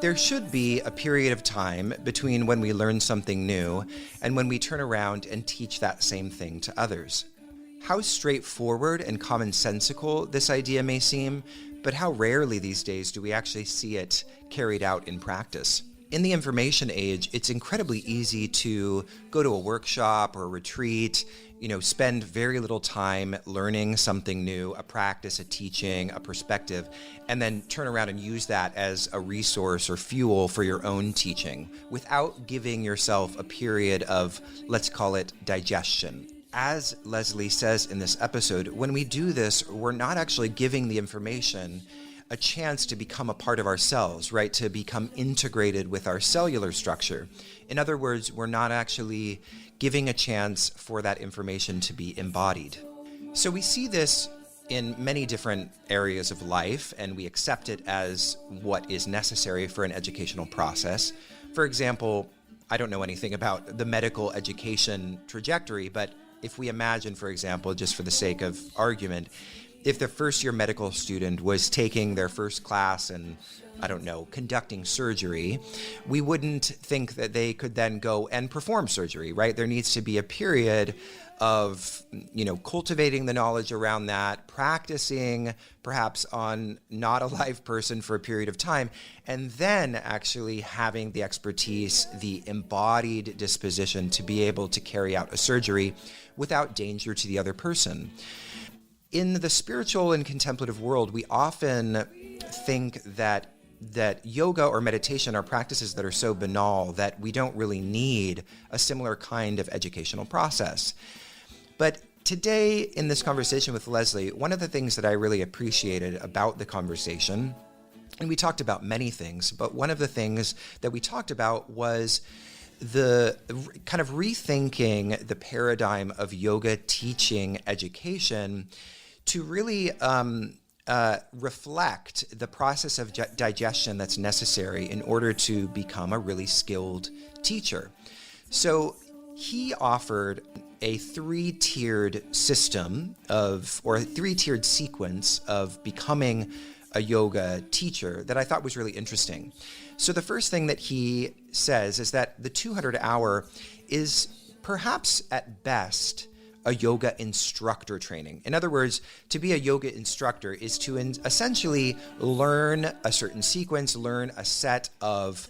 There should be a period of time between when we learn something new and when we turn around and teach that same thing to others. How straightforward and commonsensical this idea may seem, but how rarely these days do we actually see it carried out in practice. In the information age, it's incredibly easy to go to a workshop or a retreat, spend very little time learning something new, a practice, a teaching, a perspective, and then turn around and use that as a resource or fuel for your own teaching without giving yourself a period of, let's call it, digestion. As Leslie says in this episode, when we do this, we're not actually giving the information a chance to become a part of ourselves, right? To become integrated with our cellular structure. In other words, we're not actually giving a chance for that information to be embodied. So we see this in many different areas of life, and we accept it as what is necessary for an educational process. For example, I don't know anything about the medical education trajectory, but if we imagine, for example, just for the sake of argument, if the first-year medical student was taking their first class in, conducting surgery, we wouldn't think that they could then go and perform surgery, right? There needs to be a period of, cultivating the knowledge around that, practicing perhaps on not a live person for a period of time, and then actually having the expertise, the embodied disposition to be able to carry out a surgery without danger to the other person. In the spiritual and contemplative world, we often think that yoga or meditation are practices that are so banal that we don't really need a similar kind of educational process. But today, in this conversation with Leslie, one of the things that I really appreciated about the conversation, and we talked about many things, but one of the things that we talked about was the kind of rethinking the paradigm of yoga teaching education to really reflect the process of digestion that's necessary in order to become a really skilled teacher. So he offered a three-tiered system or a three-tiered sequence of becoming a yoga teacher that I thought was really interesting. So the first thing that he says is that the 200 hour is perhaps at best a yoga instructor training. In other words, to be a yoga instructor is to essentially learn a certain sequence, learn a set of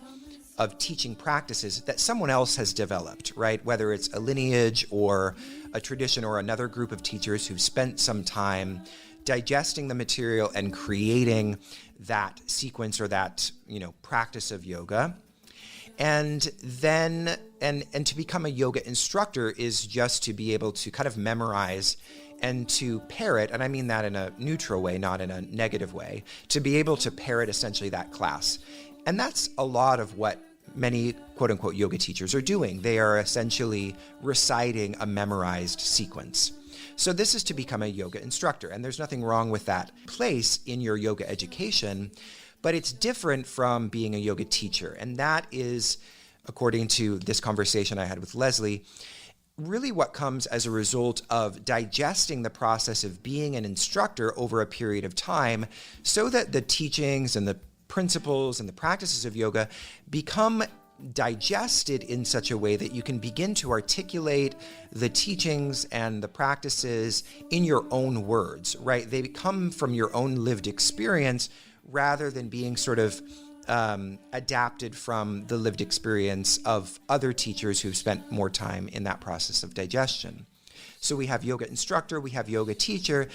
teaching practices that someone else has developed, right? Whether it's a lineage or a tradition or another group of teachers who've spent some time digesting the material and creating that sequence or that, practice of yoga. And then, and to become a yoga instructor is just to be able to kind of memorize and to parrot, and I mean that in a neutral way, not in a negative way, to be able to parrot essentially that class. And that's a lot of what many quote-unquote yoga teachers are doing. They are essentially reciting a memorized sequence. So this is to become a yoga instructor, and there's nothing wrong with that place in your yoga education, but it's different from being a yoga teacher. And that is, according to this conversation I had with Leslie, really what comes as a result of digesting the process of being an instructor over a period of time so that the teachings and the principles and the practices of yoga become digested in such a way that you can begin to articulate the teachings and the practices in your own words, right? They come from your own lived experience rather than being sort of adapted from the lived experience of other teachers who've spent more time in that process of digestion. So we have yoga instructor, we have yoga teacher,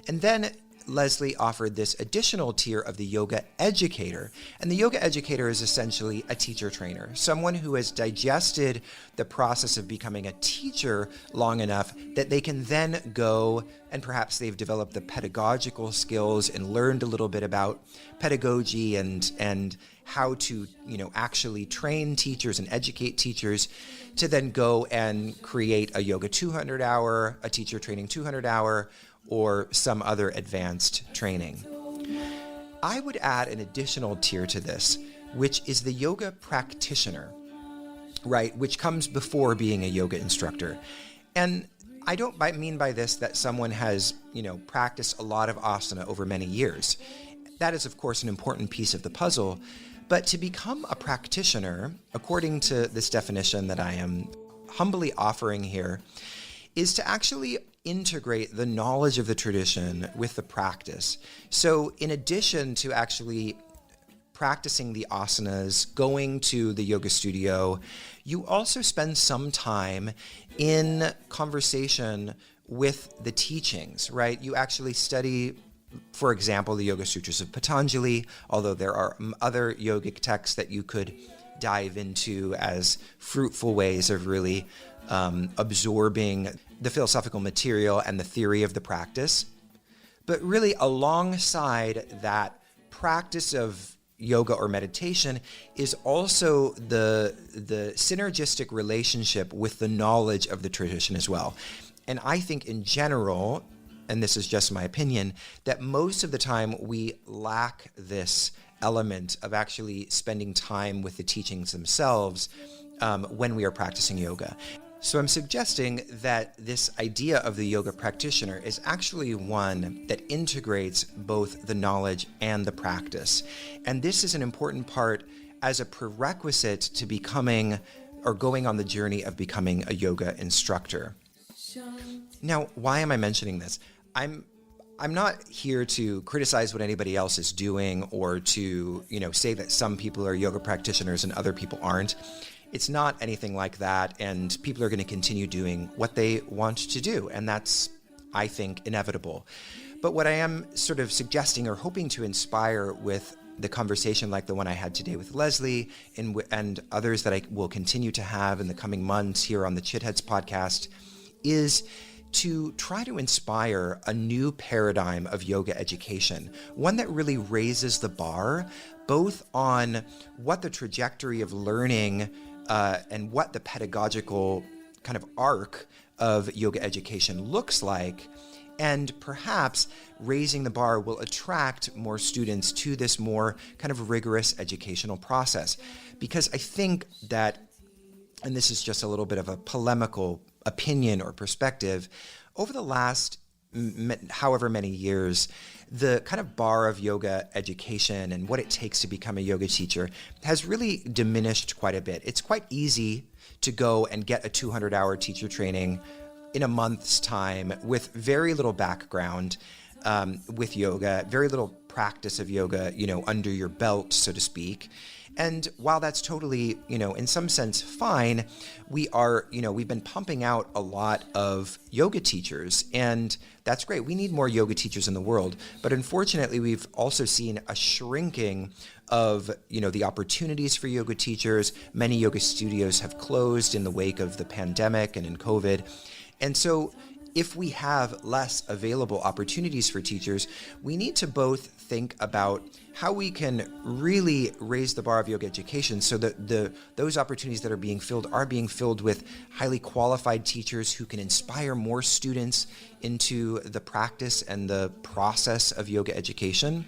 and then Leslie offered this additional tier of the yoga educator. And the yoga educator is essentially a teacher trainer, someone who has digested the process of becoming a teacher long enough that they can then go, and perhaps they've developed the pedagogical skills and learned a little bit about pedagogy and how to, actually train teachers and educate teachers to then go and create a yoga 200 hour, a teacher training 200 hour, or some other advanced training. I would add an additional tier to this, which is the yoga practitioner, right? Which comes before being a yoga instructor. And I don't mean by this that someone has, practiced a lot of asana over many years. That is, of course, an important piece of the puzzle. But to become a practitioner, according to this definition that I am humbly offering here, is to actually integrate the knowledge of the tradition with the practice. So in addition to actually practicing the asanas, going to the yoga studio, you also spend some time in conversation with the teachings, right? You actually study, for example, the Yoga Sutras of Patanjali, although there are other yogic texts that you could dive into as fruitful ways of really absorbing the philosophical material and the theory of the practice. But really, alongside that practice of yoga or meditation is also the synergistic relationship with the knowledge of the tradition as well. And I think in general, and this is just my opinion, that most of the time we lack this element of actually spending time with the teachings themselves when we are practicing yoga. So I'm suggesting that this idea of the yoga practitioner is actually one that integrates both the knowledge and the practice. And this is an important part as a prerequisite to becoming or going on the journey of becoming a yoga instructor. Now, why am I mentioning this? I'm not here to criticize what anybody else is doing or to, say that some people are yoga practitioners and other people aren't. It's not anything like that, and people are going to continue doing what they want to do, and that's, I think, inevitable. But what I am sort of suggesting or hoping to inspire with the conversation like the one I had today with Leslie and others that I will continue to have in the coming months here on the Chitheads podcast is to try to inspire a new paradigm of yoga education, one that really raises the bar, both on what the trajectory of learning and what the pedagogical kind of arc of yoga education looks like, and perhaps raising the bar will attract more students to this more kind of rigorous educational process. Because I think that, and this is just a little bit of a polemical opinion or perspective, over the last however many years, the kind of bar of yoga education and what it takes to become a yoga teacher has really diminished quite a bit. It's quite easy to go and get a 200-hour teacher training in a month's time with very little background with yoga, very little practice of yoga, under your belt, so to speak. And while that's totally, in some sense fine, we've been pumping out a lot of yoga teachers, and that's great. We need more yoga teachers in the world. But unfortunately, we've also seen a shrinking of, the opportunities for yoga teachers. Many yoga studios have closed in the wake of the pandemic and in COVID. And so if we have less available opportunities for teachers, we need to both think about how we can really raise the bar of yoga education so that those opportunities that are being filled with highly qualified teachers who can inspire more students into the practice and the process of yoga education.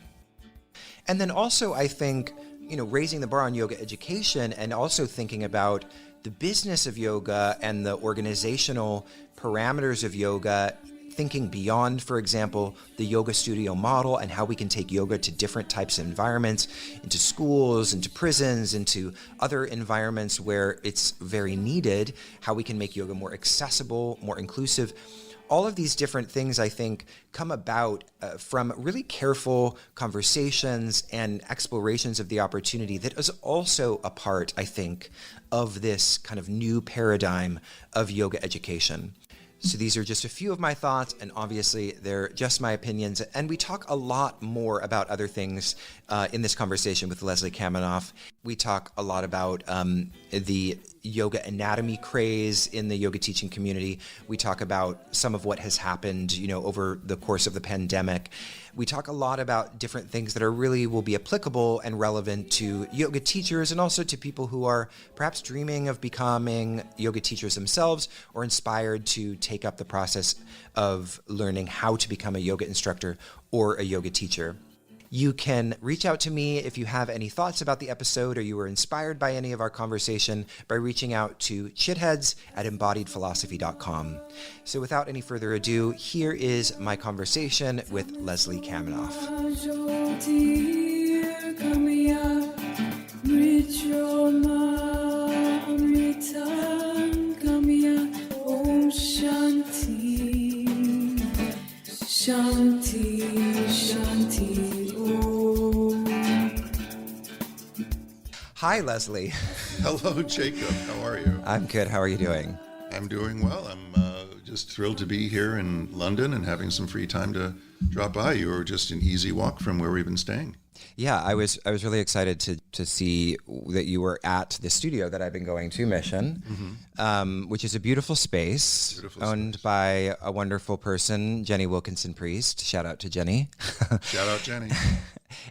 And then also, I think, raising the bar on yoga education and also thinking about the business of yoga and the organizational parameters of yoga, thinking beyond, for example, the yoga studio model and how we can take yoga to different types of environments, into schools, into prisons, into other environments where it's very needed, how we can make yoga more accessible, more inclusive. All of these different things, I think, come about from really careful conversations and explorations of the opportunity that is also a part, I think, of this kind of new paradigm of yoga education. So these are just a few of my thoughts, and obviously they're just my opinions. And we talk a lot more about other things in this conversation with Leslie Kaminoff. We talk a lot about the yoga anatomy craze in the yoga teaching community. We talk about some of what has happened, over the course of the pandemic. We talk a lot about different things that will be applicable and relevant to yoga teachers and also to people who are perhaps dreaming of becoming yoga teachers themselves or inspired to take up the process of learning how to become a yoga instructor or a yoga teacher. You can reach out to me if you have any thoughts about the episode or you were inspired by any of our conversation by reaching out to chitheads@embodiedphilosophy.com. So without any further ado, here is my conversation with Leslie Kaminoff. Shanti, Shanti, Om. Hi, Leslie. Hello, Jacob. How are you? I'm good. How are you doing? I'm doing well. I'm just thrilled to be here in London and having some free time to drop by. You were just an easy walk from where we've been staying. Yeah, I was really excited to see that you were at the studio that I've been going to, Mission, which is a beautiful space owned by a wonderful person, Jenny Wilkinson Priest. Shout out to Jenny. Shout out Jenny.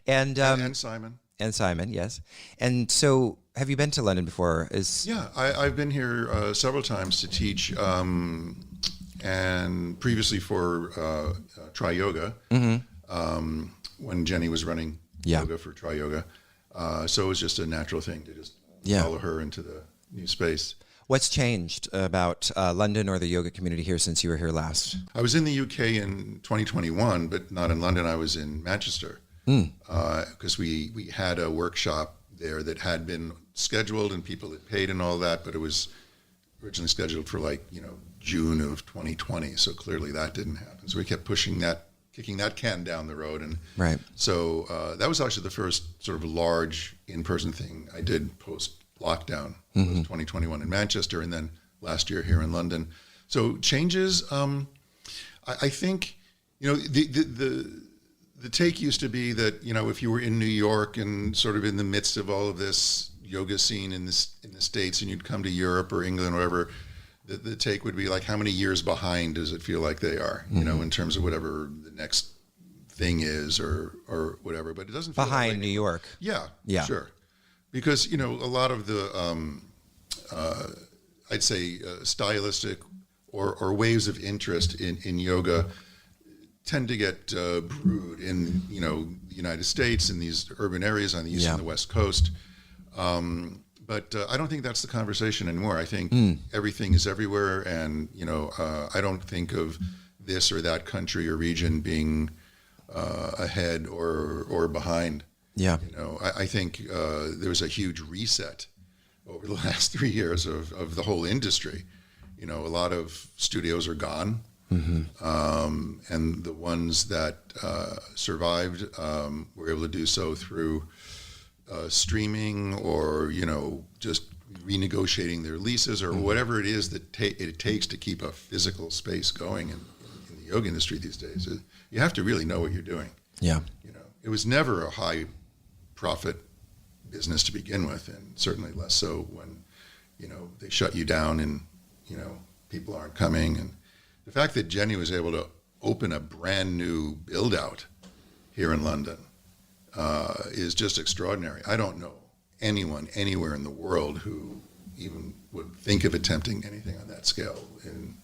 and Simon. And Simon, yes. And so, have you been to London before? Yeah, I've been here several times to teach, and previously for Try Yoga, when Jenny was running yoga for Try Yoga. So it was just a natural thing to just follow her into the new space. What's changed about London or the yoga community here since you were here last? I was in the UK in 2021, but not in London. I was in Manchester because we had a workshop there that had been scheduled and people had paid and all that, but it was originally scheduled for June of 2020. So clearly that didn't happen. So we kept kicking that can down the road. And so that was actually the first sort of large in-person thing I did post-lockdown, was 2021 in Manchester, and then last year here in London. So changes, I think, the take used to be that, if you were in New York and sort of in the midst of all of this yoga scene in the States and you'd come to Europe or England or whatever, the take would be like, how many years behind does it feel like they are, in terms of whatever the next thing is or whatever. But it doesn't feel behind like New York. Yeah, sure. Because, a lot of the, I'd say, stylistic or waves of interest in yoga tend to get brewed in, the United States, in these urban areas on the East and the West Coast. But I don't think that's the conversation anymore. I think everything is everywhere, and I don't think of this or that country or region being ahead or behind. Yeah, I think there was a huge reset over the last 3 years of the whole industry. A lot of studios are gone, and the ones that survived were able to do so through streaming or just renegotiating their leases or whatever it is that it takes to keep a physical space going in the yoga industry these days. You have to really know what you're doing. Yeah, it was never a high profit business to begin with, and certainly less so when they shut you down and people aren't coming. And the fact that Jenny was able to open a brand new build out here in London is just extraordinary. I don't know anyone anywhere in the world who even would think of attempting anything on that scale in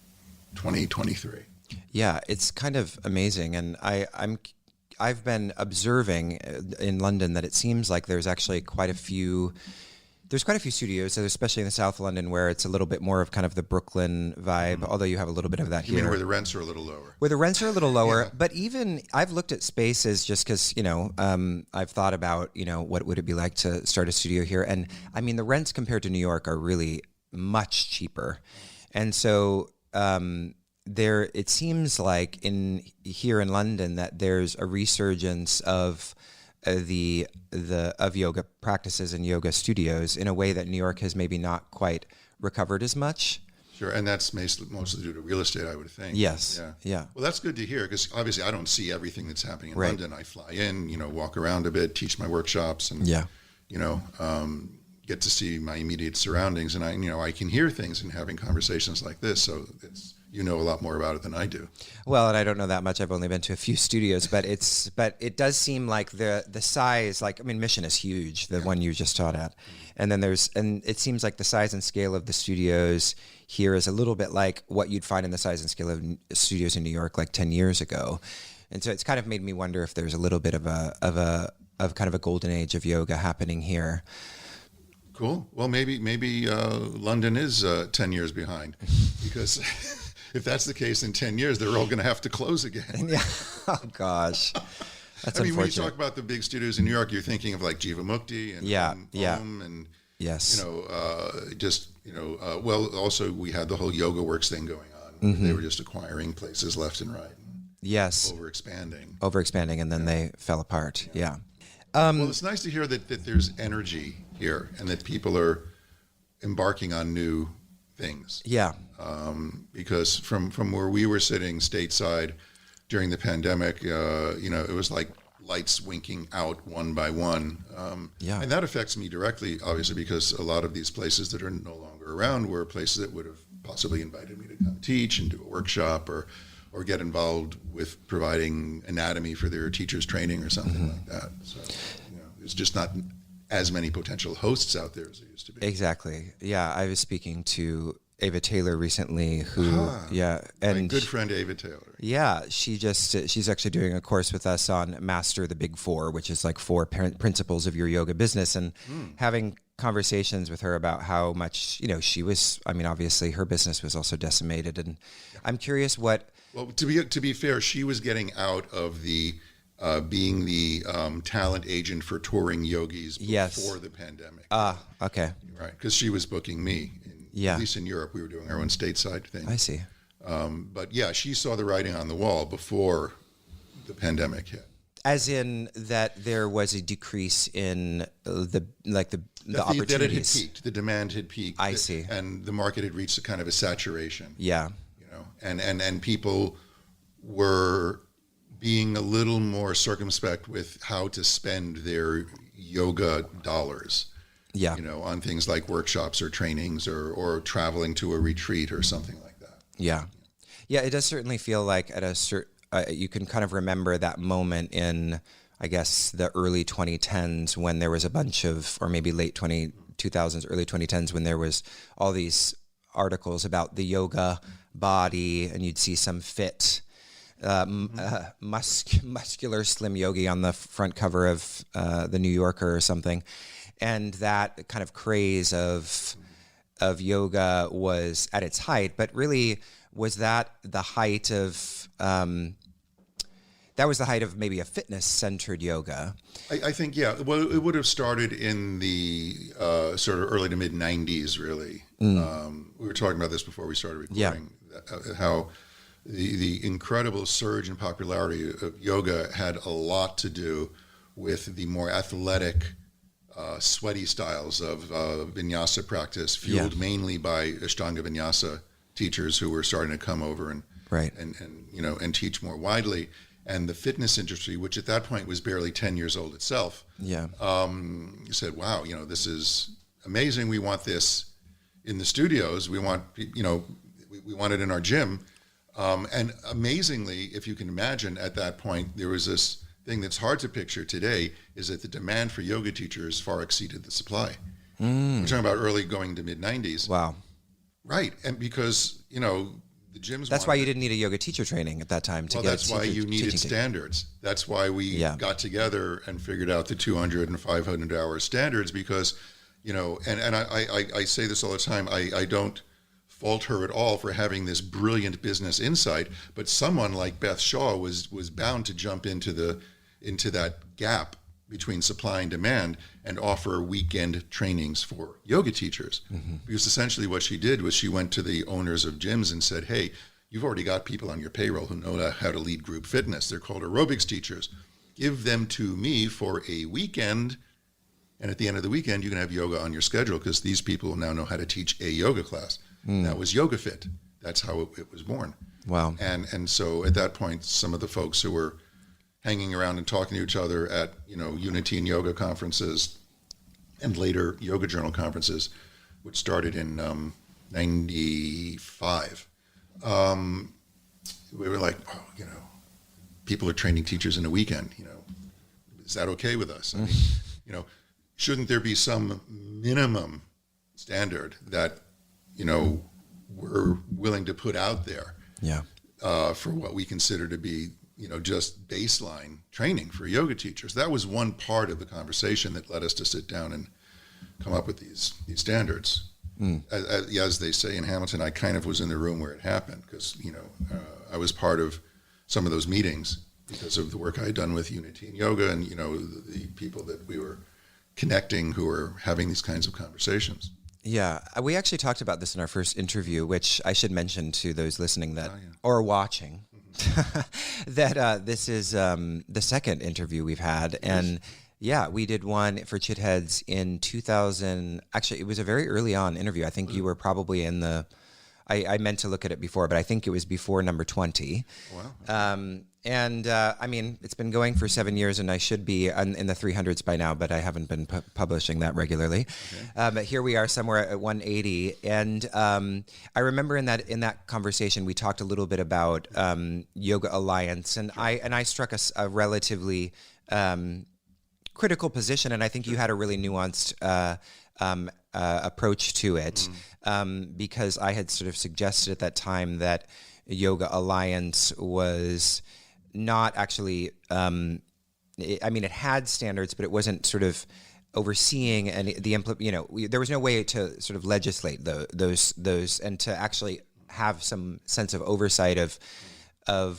2023. Yeah, it's kind of amazing, and I've been observing in London that it seems like there's actually quite a few studios, especially in the South London, where it's a little bit more of kind of the Brooklyn vibe, although you have a little bit of that here. You mean where the rents are a little lower? Where the rents are a little lower, but even I've looked at spaces just because, I've thought about, what would it be like to start a studio here? And I mean, the rents compared to New York are really much cheaper. And so it seems like here in London that there's a resurgence of of yoga practices and yoga studios in a way that New York has maybe not quite recovered as much. Sure, and that's mostly due to real estate, I would think. Yes. Yeah. Well, that's good to hear, because obviously I don't see everything that's happening in London. I fly in, walk around a bit, teach my workshops, and get to see my immediate surroundings, and I can hear things and having conversations like this. So it's a lot more about it than I do. Well, and I don't know that much. I've only been to a few studios, but it does seem like the size, Mission is huge, the one you just taught at. And then and it seems like the size and scale of the studios here is a little bit like what you'd find in the size and scale of studios in New York like 10 years ago. And so it's kind of made me wonder if there's a little bit of kind of a golden age of yoga happening here. Cool. Well, maybe London is 10 years behind, because if that's the case, in 10 years, they're all going to have to close again. Yeah. Oh, gosh. That's I mean, when you unfortunate. talk about the big studios in New York, you're thinking of like Jivamukti and Om and Yes. well, also we had the whole Yoga Works thing going on. They were just acquiring places left and right. Yes. Overexpanding, and then they fell apart. Yeah. Well, it's nice to hear that there's energy here and that people are embarking on new things. Yeah. Because from where we were sitting stateside during the pandemic, it was like lights winking out one by one. And that affects me directly, obviously, because a lot of these places that are no longer around were places that would have possibly invited me to come teach and do a workshop or get involved with providing anatomy for their teachers training or something like that. So, there's just not as many potential hosts out there as there used to be. Exactly. Yeah. I was speaking to Ava Taylor recently, who, and my good friend Ava Taylor. Yeah, she's actually doing a course with us on Master the Big Four, which is like 4 principles of your yoga business, and having conversations with her about how much, she was, obviously her business was also decimated. And I'm curious what... Well, to be fair, she was getting out of the being the talent agent for touring yogis before the pandemic. Okay. Right, because she was booking me. At least in Europe, we were doing our own stateside thing. I see. But yeah, she saw the writing on the wall before the pandemic hit. As in that there was a decrease in the opportunities. That it had peaked. The demand had peaked. I see. And the market had reached a kind of a saturation. Yeah. And people were being a little more circumspect with how to spend their yoga dollars. Yeah. On things like workshops or trainings or traveling to a retreat or something like that. Yeah. Yeah, it does certainly feel like at a certain, you can kind of remember that moment in, I guess, the early 2010s when there was a bunch of, or maybe late 2000s, early 2010s, when there was all these articles about the yoga body, and you'd see some fit, muscular slim yogi on the front cover of the New Yorker or something. And that kind of craze of yoga was at its height, but really was that the height of maybe a fitness-centered yoga? I think, yeah. Well, it would have started in the sort of early to mid '90s, really. We were talking about this before we started recording. How the incredible surge in popularity of yoga had a lot to do with the more athletic, sweaty styles of vinyasa practice, fueled mainly by Ashtanga vinyasa teachers who were starting to come over and teach more widely. And the fitness industry, which at that point was barely 10 years old itself, said, "Wow, this is amazing. We want this in the studios. We want, we want it in our gym." And amazingly, if you can imagine, at that point there was this thing that's hard to picture today, is that the demand for yoga teachers far exceeded the supply. We're talking about early going to mid '90s. Wow. Right. And because, the gyms. That's why you didn't need a yoga teacher training at that time. That's why you needed standards. That's why we got together and figured out the 200 and 500 hour standards, because, and I say this all the time, I don't fault her at all for having this brilliant business insight, but someone like Beth Shaw was bound to jump into that gap between supply and demand and offer weekend trainings for yoga teachers. Because essentially what she did was she went to the owners of gyms and said, "Hey, you've already got people on your payroll who know how to lead group fitness. They're called aerobics teachers. Give them to me for a weekend, and at the end of the weekend you can have yoga on your schedule, because these people now know how to teach a yoga class." That was Yoga Fit. That's how it was born. Wow. And so at that point, some of the folks who were hanging around and talking to each other at, Unity and Yoga conferences and later Yoga Journal conferences, which started in 95, we were like, people are training teachers in a weekend, is that okay with us? I mean, shouldn't there be some minimum standard that, we're willing to put out there for what we consider to be, just baseline training for yoga teachers. That was one part of the conversation that led us to sit down and come up with these standards. As they say in Hamilton, I kind of was in the room where it happened because, I was part of some of those meetings because of the work I had done with Unity and Yoga and, the people that we were connecting who were having these kinds of conversations. Yeah, we actually talked about this in our first interview, which I should mention to those listening or watching, that this is the second interview we've had. And yeah, we did one for Chitheads in 2000. Actually, it was a very early on interview. I think you were probably in I meant to look at it before, but I think it was before number 20. Wow. It's been going for 7 years, and I should be in the 300s by now, but I haven't been publishing that regularly. Okay. But here we are somewhere at 180, and I remember in that conversation we talked a little bit about Yoga Alliance, and I struck a relatively critical position, and I think you had a really nuanced approach to it, because I had sort of suggested at that time that Yoga Alliance was not actually, it had standards, but it wasn't sort of overseeing and there was no way to sort of legislate those and to actually have some sense of oversight of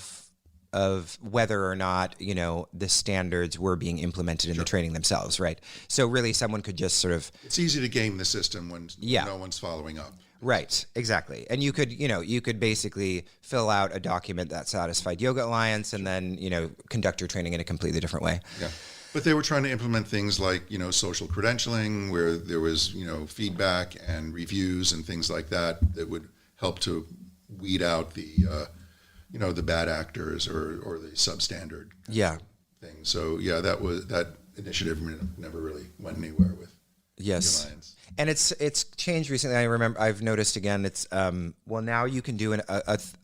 whether or not, the standards were being implemented in the training themselves, right? So really someone could just sort of... It's easy to game the system when no one's following up. Right, exactly. And you could basically fill out a document that satisfied Yoga Alliance and then, conduct your training in a completely different way. Yeah. But they were trying to implement things like, social credentialing where there was, feedback and reviews and things like that would help to weed out the bad actors or the substandard thing. So that initiative never really went anywhere with the Alliance. And it's changed recently. I've noticed again. It's now you can do a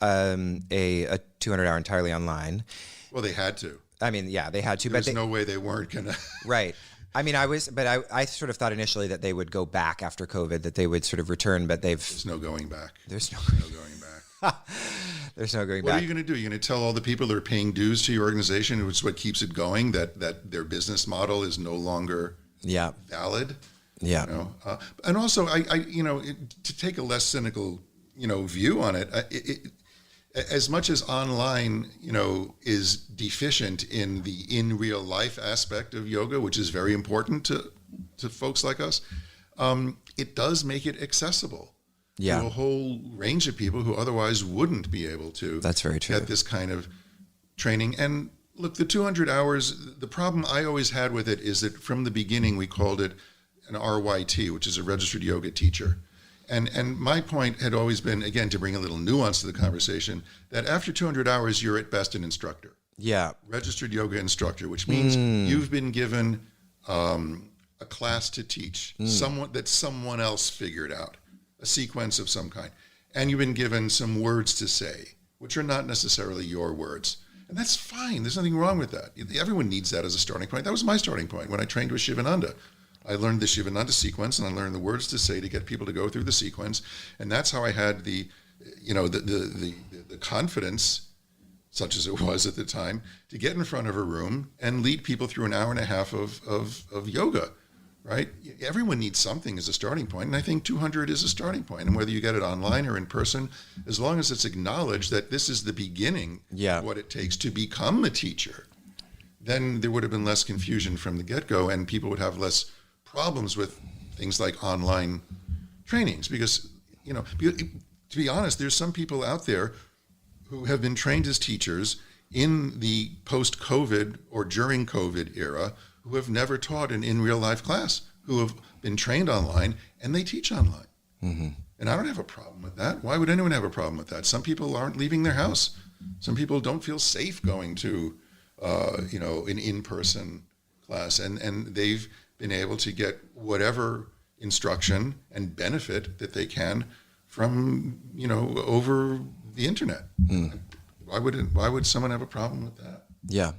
200-hour entirely online. Well, they had to. They had to. There's no way they weren't gonna. Right. I sort of thought initially that they would go back after COVID, that they would sort of return, but There's no going back. There's no going back. There's no going back. What are you going to do? You're going to tell all the people that are paying dues to your organization, which is what keeps it going, that their business model is no longer valid? Yeah. And also, to take a less cynical, view on it, as much as online, is deficient in the in real life aspect of yoga, which is very important to folks like us, it does make it accessible to a whole range of people who otherwise wouldn't be able to. That's very true. Get this kind of training. And look, the 200 hours, the problem I always had with it is that from the beginning we called it an RYT, which is a registered yoga teacher. And my point had always been, again, to bring a little nuance to the conversation, that after 200 hours, you're at best an instructor. Yeah. Registered yoga instructor, which means you've been given a class to teach, someone else figured out, a sequence of some kind. And you've been given some words to say, which are not necessarily your words. And that's fine. There's nothing wrong with that. Everyone needs that as a starting point. That was my starting point when I trained with Shivananda. I learned the Shivananda sequence, and I learned the words to say to get people to go through the sequence, and that's how I had the confidence, such as it was at the time, to get in front of a room and lead people through an hour and a half of yoga, right? Everyone needs something as a starting point, and I think 200 is a starting point. And whether you get it online or in person, as long as it's acknowledged that this is the beginning of what it takes to become a teacher, then there would have been less confusion from the get-go, and people would have less problems with things like online trainings because, to be honest, there's some people out there who have been trained as teachers in the post-COVID or during COVID era who have never taught an in real life class, who have been trained online and they teach online. Mm-hmm. And I don't have a problem with that. Why would anyone have a problem with that? Some people aren't leaving their house. Some people don't feel safe going to, an in-person class, and they've been able to get whatever instruction and benefit that they can from, over the internet. Why would someone have a problem with that? Yeah.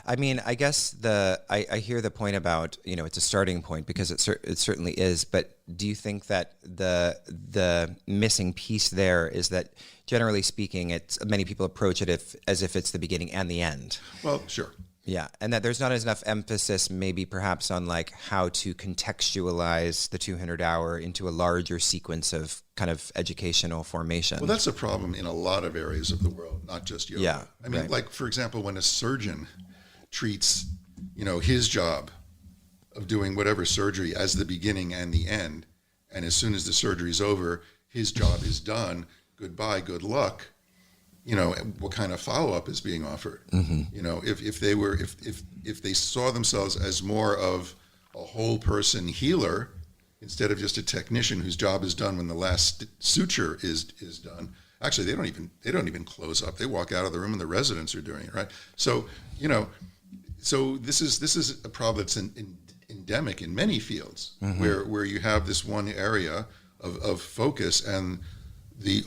I mean, I guess I hear the point about, it's a starting point because it certainly is. But do you think that the missing piece there is that, generally speaking, many people approach it as if it's the beginning and the end? Well, sure. Yeah, and that there's not enough emphasis, maybe perhaps, on like how to contextualize the 200-hour into a larger sequence of kind of educational formation. Well, that's a problem in a lot of areas of the world, not just yoga. Yeah, I mean, right. like, for example, when a surgeon treats, his job of doing whatever surgery as the beginning and the end, and as soon as the surgery's over, his job is done. Goodbye, good luck. What kind of follow-up is being offered? Mm-hmm. If they saw themselves as more of a whole person healer instead of just a technician whose job is done when the last suture is done. Actually, they don't even close up. They walk out of the room and the residents are doing it, right? So, so this is a problem that's endemic in many fields, mm-hmm. where you have this one area of focus, and the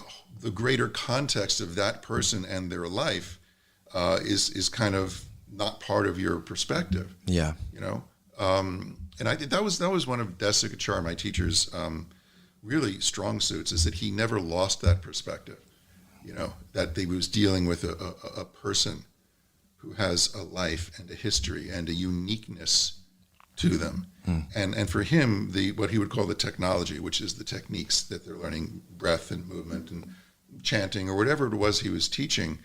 greater context of that person and their life is kind of not part of your perspective. Yeah. And I think that was one of Desikachar, my teacher's really strong suits, is that he never lost that perspective. That he was dealing with a person who has a life and a history and a uniqueness to them. And for him, what he would call the technology, which is the techniques that they're learning, breath and movement and chanting or whatever it was he was teaching,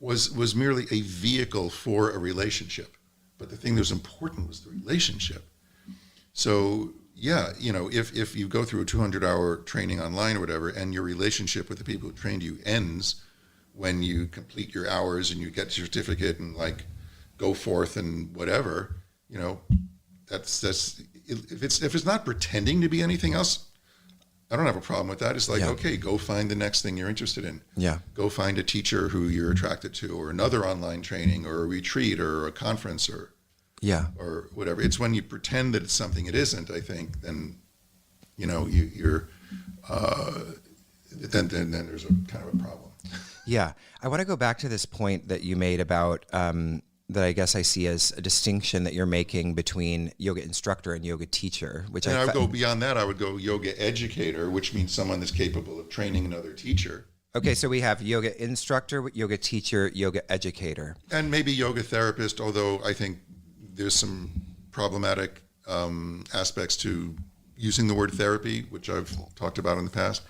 was merely a vehicle for a relationship. But the thing that was important was the relationship. So yeah, if you go through a 200-hour training online or whatever, and your relationship with the people who trained you ends when you complete your hours and you get your certificate and like go forth and whatever, that's if it's not pretending to be anything else, I don't have a problem with that. It's like, okay, go find the next thing you're interested in. Yeah. Go find a teacher who you're attracted to, or another online training, or a retreat, or a conference, or whatever. It's when you pretend that it's something it isn't, I think, then, you're then there's a kind of a problem. Yeah. I want to go back to this point that you made about that I guess I see as a distinction that you're making between yoga instructor and yoga teacher, which I would go beyond that. I would go yoga educator, which means someone that's capable of training another teacher. Okay, so we have yoga instructor, yoga teacher, yoga educator. And maybe yoga therapist, although I think there's some problematic aspects to using the word therapy, which I've talked about in the past.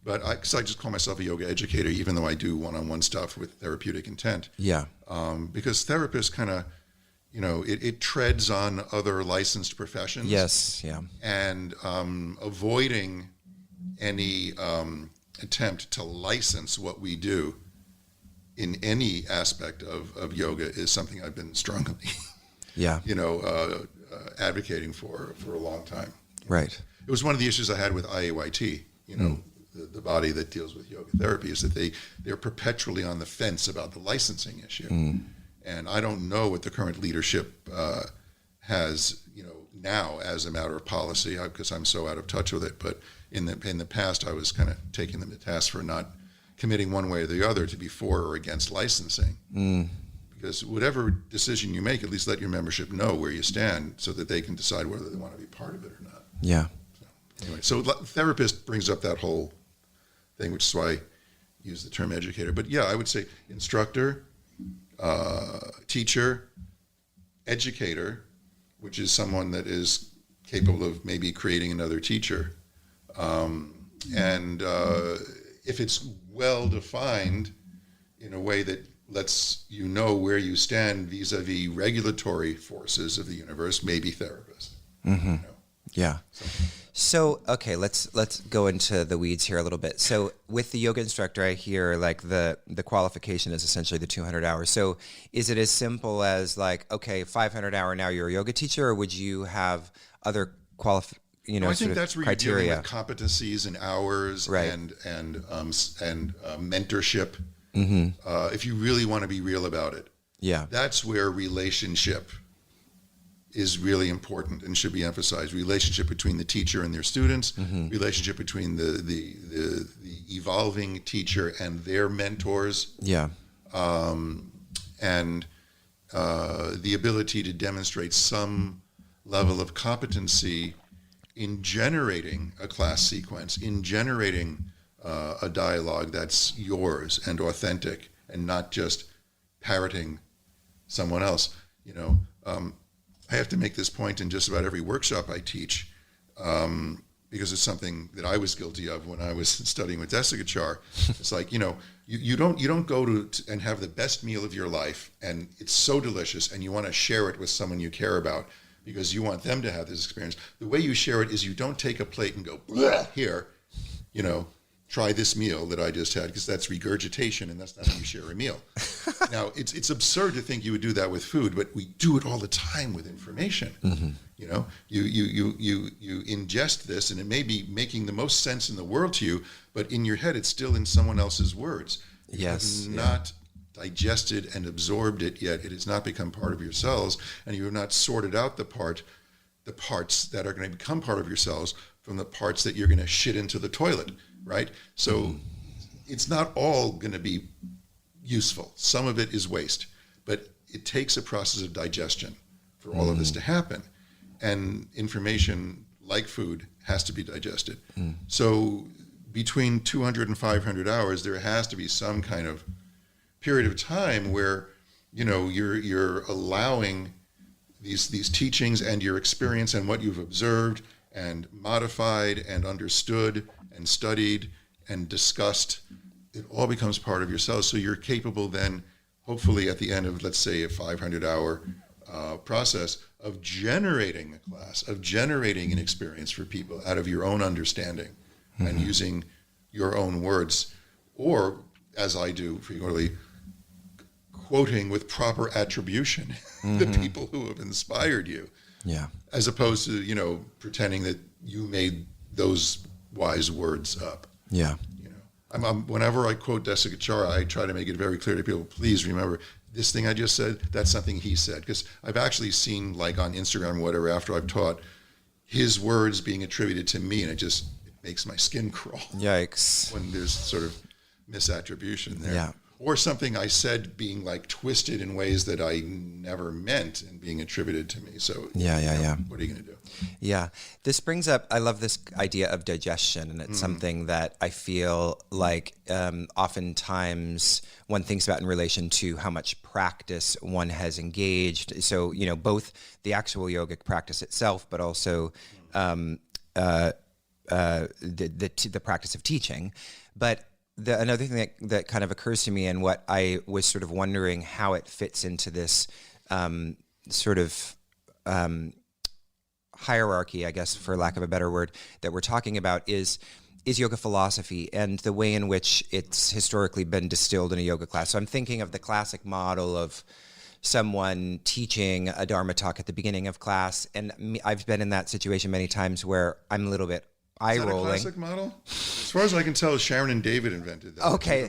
But I just call myself a yoga educator, even though I do one-on-one stuff with therapeutic intent. Yeah. Because therapists kind of, it treads on other licensed professions. Yes, yeah. And avoiding any attempt to license what we do in any aspect of yoga is something I've been strongly, advocating for a long time. Right. It was one of the issues I had with IAYT, the body that deals with yoga therapy, is that they're perpetually on the fence about the licensing issue. And I don't know what the current leadership has, now as a matter of policy, because I'm so out of touch with it. But in the past, I was kind of taking them to task for not committing one way or the other to be for or against licensing. Because whatever decision you make, at least let your membership know where you stand so that they can decide whether they want to be part of it or not. Yeah. Anyway, so therapist brings up that whole thing, which is why I use the term educator. But yeah, I would say instructor, teacher, educator, which is someone that is capable of maybe creating another teacher. And if it's well defined in a way that lets you know where you stand vis-a-vis regulatory forces of the universe, maybe therapist. Yeah. So, okay, let's go into the weeds here a little bit. So with the yoga instructor, I hear like the qualification is essentially the 200 hours. So is it as simple as like, okay, 500 hour now you're a yoga teacher, or would you have other I think that's where criteria? You're dealing with competencies and hours, right, and mentorship. If you really want to be real about it. Yeah. That's where relationship is really important and should be emphasized. Relationship between the teacher and their students, relationship between the evolving teacher and their mentors. Yeah. And the ability to demonstrate some level of competency in generating a class sequence, in generating a dialogue that's yours and authentic, and not just parroting someone else. I have to make this point in just about every workshop I teach, because it's something that I was guilty of when I was studying with Desikachar. It's like, you don't go to and have the best meal of your life, and it's so delicious, and you want to share it with someone you care about because you want them to have this experience. The way you share it is you don't take a plate and go, here, try this meal that I just had, because that's regurgitation, and that's not how you share a meal. Now, it's absurd to think you would do that with food, but we do it all the time with information. Mm-hmm. You ingest this, and it may be making the most sense in the world to you, but in your head, it's still in someone else's words. You have not digested and absorbed it yet. It has not become part of your cells, and you have not sorted out the parts that are going to become part of your cells from the parts that you're going to shit into the toilet, right? So it's not all going to be useful. Some of it is waste, but it takes a process of digestion for all of this to happen. And information, like food, has to be digested. So between 200 and 500 hours, there has to be some kind of period of time where, you're allowing these teachings and your experience and what you've observed and modified and understood and studied and discussed, it all becomes part of yourself. So you're capable then, hopefully at the end of, let's say, a 500-hour process, of generating a class, of generating an experience for people out of your own understanding and using your own words, or, as I do frequently, quoting with proper attribution the people who have inspired you. Yeah. As opposed to, pretending that you made those wise words up. Yeah. Whenever I quote Desikachar, I try to make it very clear to people, please remember, this thing I just said, that's something he said. Because I've actually seen, like on Instagram or whatever, after I've taught, his words being attributed to me, and it makes my skin crawl. Yikes. When there's sort of misattribution there. Yeah. Or something I said being like twisted in ways that I never meant and being attributed to me. So what are you going to do? Yeah. This brings up, I love this idea of digestion, and it's something that I feel like oftentimes one thinks about in relation to how much practice one has engaged. So, both the actual yogic practice itself, but also the practice of teaching. But another thing that kind of occurs to me, and what I was sort of wondering how it fits into this sort of hierarchy, I guess, for lack of a better word, that we're talking about is yoga philosophy and the way in which it's historically been distilled in a yoga class. So I'm thinking of the classic model of someone teaching a Dharma talk at the beginning of class, and I've been in that situation many times where I'm a little bit eye-rolling. Is that a classic model? As far as I can tell, Sharon and David invented that. Okay,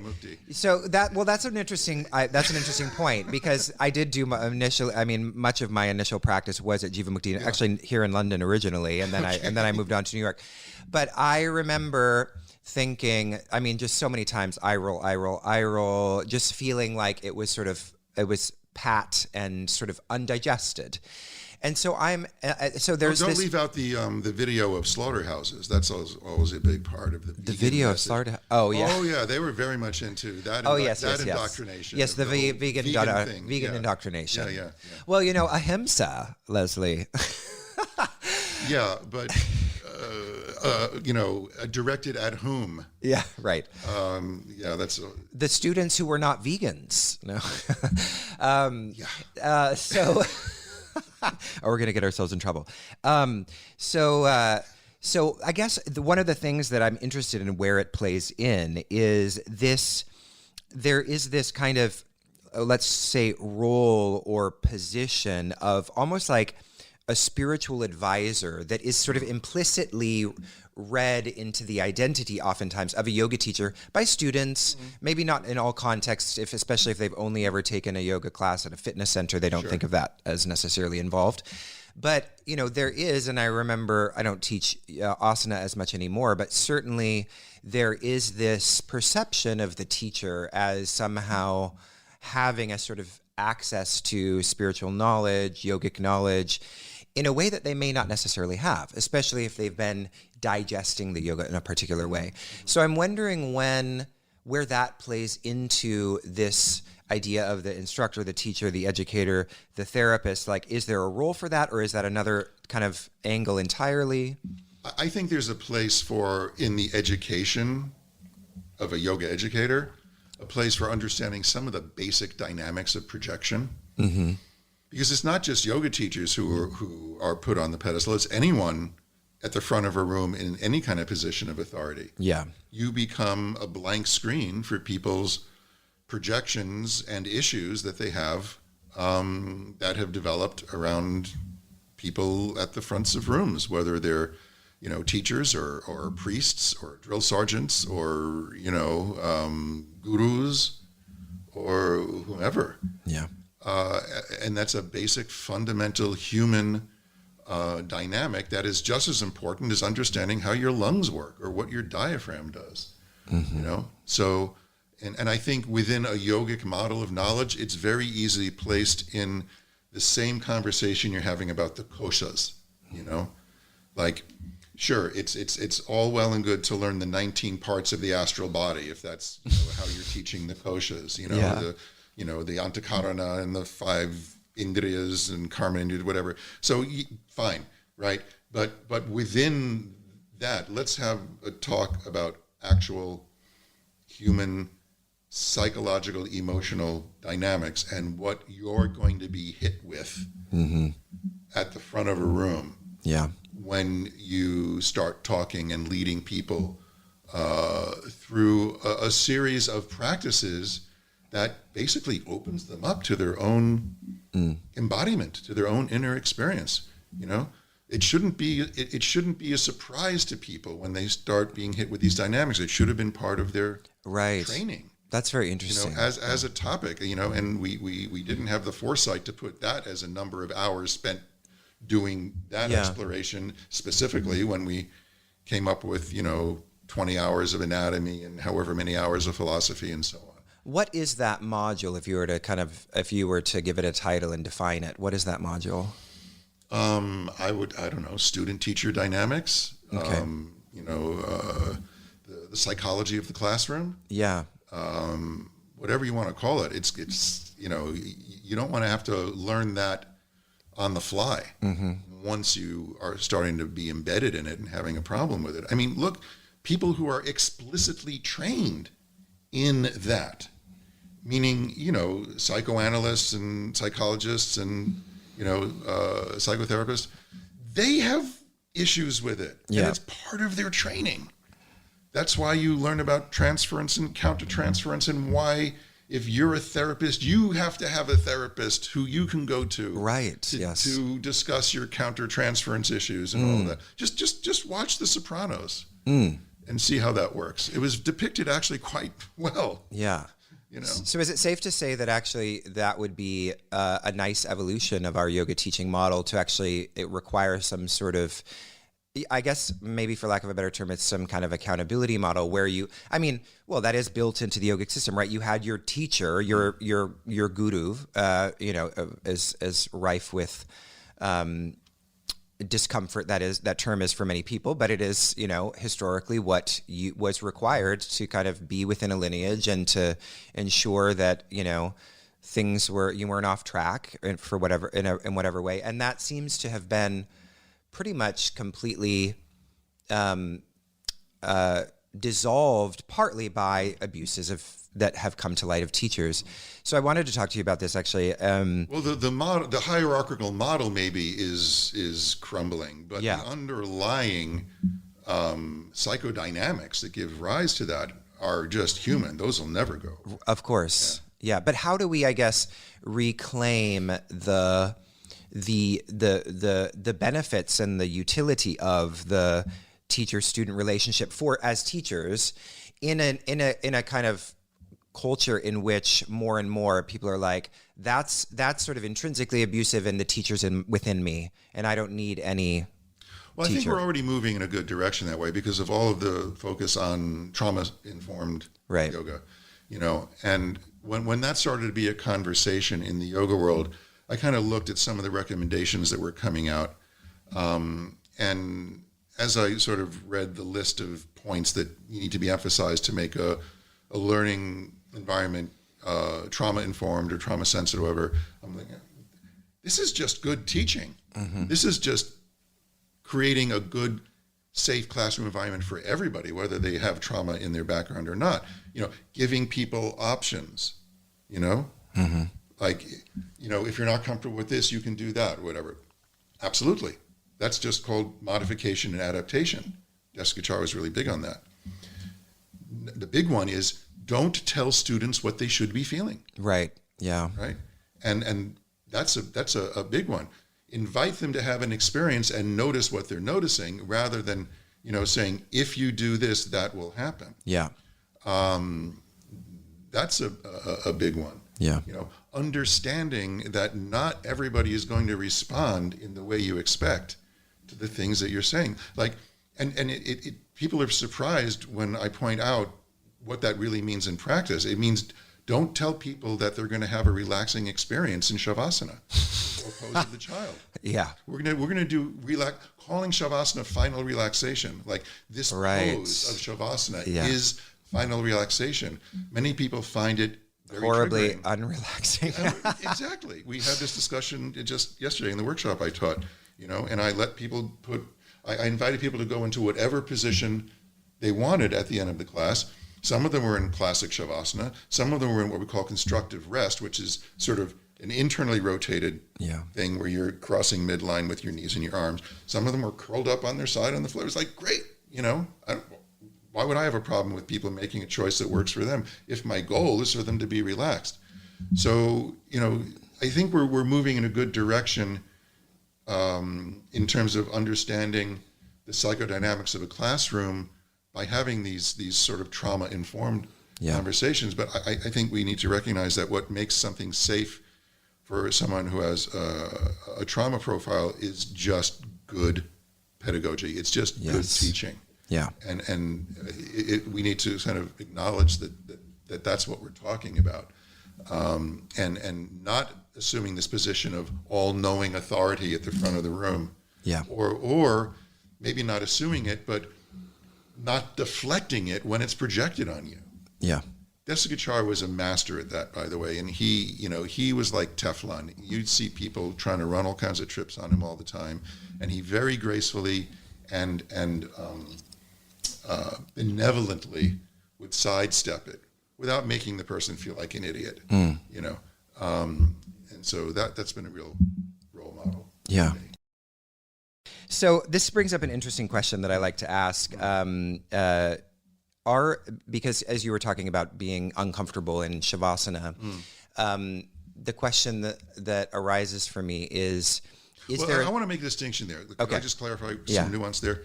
so that's an interesting point, because I did do much of my initial practice was at Jivamukti, actually here in London originally, and then I moved on to New York. But I remember thinking, just so many times, eye roll, just feeling like it was pat and sort of undigested. And so there's don't leave out the video of slaughterhouses. That's always a big part of the video of slaughterhouse. Oh yeah. Oh yeah, they were very much into that. Indoctrination. Yes, the vegan indoctrination. Yeah. Well, ahimsa, Leslie. Yeah, but directed at whom? Yeah, right. That's the students who were not vegans. No. So. Or we're going to get ourselves in trouble. So I guess one of the things that I'm interested in where it plays in is this. There is this kind of, let's say, role or position of almost like a spiritual advisor that is sort of implicitly read into the identity oftentimes of a yoga teacher by students, maybe not in all contexts, especially if they've only ever taken a yoga class at a fitness center, they don't think of that as necessarily involved. But, there is, and I remember, I don't teach asana as much anymore, but certainly there is this perception of the teacher as somehow having a sort of access to spiritual knowledge, yogic knowledge, in a way that they may not necessarily have, especially if they've been digesting the yoga in a particular way. So I'm wondering where that plays into this idea of the instructor, the teacher, the educator, the therapist. Like, is there a role for that, or is that another kind of angle entirely? I think there's a place for, in the education of a yoga educator, a place for understanding some of the basic dynamics of projection. Mm-hmm. Because it's not just yoga teachers who are put on the pedestal, it's anyone at the front of a room in any kind of position of authority. Yeah. You become a blank screen for people's projections and issues that they have that have developed around people at the fronts of rooms, whether they're, teachers or priests or drill sergeants or, gurus or whomever. Yeah. And that's a basic fundamental human dynamic that is just as important as understanding how your lungs work or what your diaphragm does. Mm-hmm. So, and I think within a yogic model of knowledge, it's very easily placed in the same conversation you're having about the koshas. Like, sure, it's all well and good to learn the 19 parts of the astral body if that's how you're teaching the koshas. The antakarana and the 5 indriyas and karma indriyas, whatever. So fine, right? But within that, let's have a talk about actual human psychological, emotional dynamics and what you're going to be hit with at the front of a room. Yeah. When you start talking and leading people through a series of practices that basically opens them up to their own embodiment, to their own inner experience. It shouldn't be a surprise to people when they start being hit with these dynamics. It should have been part of their training. That's very interesting. As a topic, and we didn't have the foresight to put that as a number of hours spent doing that exploration specifically when we came up with 20 hours of anatomy and however many hours of philosophy and so on. What is that module, if you were to give it a title and define it? What is that module? I don't know, student-teacher dynamics. Okay. The psychology of the classroom. Yeah. Whatever you want to call it. It's you don't want to have to learn that on the fly once you are starting to be embedded in it and having a problem with it. I mean, look, people who are explicitly trained in that, meaning, psychoanalysts and psychologists and, psychotherapists, they have issues with it. Yeah. And it's part of their training. That's why you learn about transference and countertransference and why, if you're a therapist, you have to have a therapist who you can go to, to discuss your countertransference issues and all of that. Just watch The Sopranos and see how that works. It was depicted actually quite well. Yeah. So is it safe to say that actually that would be a nice evolution of our yoga teaching model to actually it require some sort of, I guess maybe for lack of a better term, it's some kind of accountability model where that is built into the yogic system, right? You had your teacher, your guru, is rife with discomfort. That term is for many people, but it is, historically what was required to kind of be within a lineage and to ensure that, you weren't off track for whatever, in whatever way. And that seems to have been pretty much completely dissolved, partly by abuses that have come to light of teachers. So I wanted to talk to you about this actually. Well, the hierarchical model maybe is crumbling, but the underlying psychodynamics that give rise to that are just human. Those will never go. Of course, yeah. But how do we, I guess, reclaim the benefits and the utility of the teacher-student relationship as teachers in a kind of culture in which more and more people are like, that's sort of intrinsically abusive and the teacher's within me and I don't need any Well, I think we're already moving in a good direction that way because of all of the focus on trauma-informed yoga, and when that started to be a conversation in the yoga world, I kind of looked at some of the recommendations that were coming out. And as I sort of read the list of points that need to be emphasized to make a learning environment trauma-informed or trauma-sensitive, whatever, I'm like, this is just good teaching. This is just creating a good, safe classroom environment for everybody, whether they have trauma in their background or not. Giving people options, like, if you're not comfortable with this, you can do that, whatever. Absolutely. That's just called modification and adaptation. Desikachar was really big on that. The big one is don't tell students what they should be feeling. Right. Yeah. Right. And that's a big one. Invite them to have an experience and notice what they're noticing rather than, saying, if you do this, that will happen. Yeah. That's a big one. Yeah. Understanding that not everybody is going to respond in the way you expect to the things that you're saying. Like, and people are surprised when I point out what that really means in practice. It means don't tell people that they're going to have a relaxing experience in Shavasana or pose of the child. Yeah. We're gonna do calling Shavasana final relaxation. Like this pose of Shavasana is final relaxation. Many people find it very horribly triggering. unrelaxing. Exactly. We had this discussion just yesterday in the workshop I taught, and I let people I invited people to go into whatever position they wanted at the end of the class. Some of them were in classic Shavasana. Some of them were in what we call constructive rest, which is sort of an internally rotated thing where you're crossing midline with your knees and your arms. Some of them were curled up on their side on the floor. It's like, great, why would I have a problem with people making a choice that works for them if my goal is for them to be relaxed? So, I think we're moving in a good direction in terms of understanding the psychodynamics of a classroom by having these sort of trauma-informed conversations. But I think we need to recognize that what makes something safe for someone who has a trauma profile is just good pedagogy. It's just good teaching. Yeah. And we need to kind of acknowledge that that's what we're talking about. And not assuming this position of all-knowing authority at the front of the room. Yeah. Or maybe not assuming it, but not deflecting it when it's projected on you. Yeah. Desikachar was a master at that, by the way, and he was like Teflon. You'd see people trying to run all kinds of trips on him all the time, and he very gracefully and benevolently would sidestep it without making the person feel like an idiot. And so that's been a real role model. Yeah. So this brings up an interesting question that I like to ask. Because as you were talking about being uncomfortable in Shavasana, the question that arises for me is there... I want to make a distinction there. Okay. Can I just clarify some nuance there?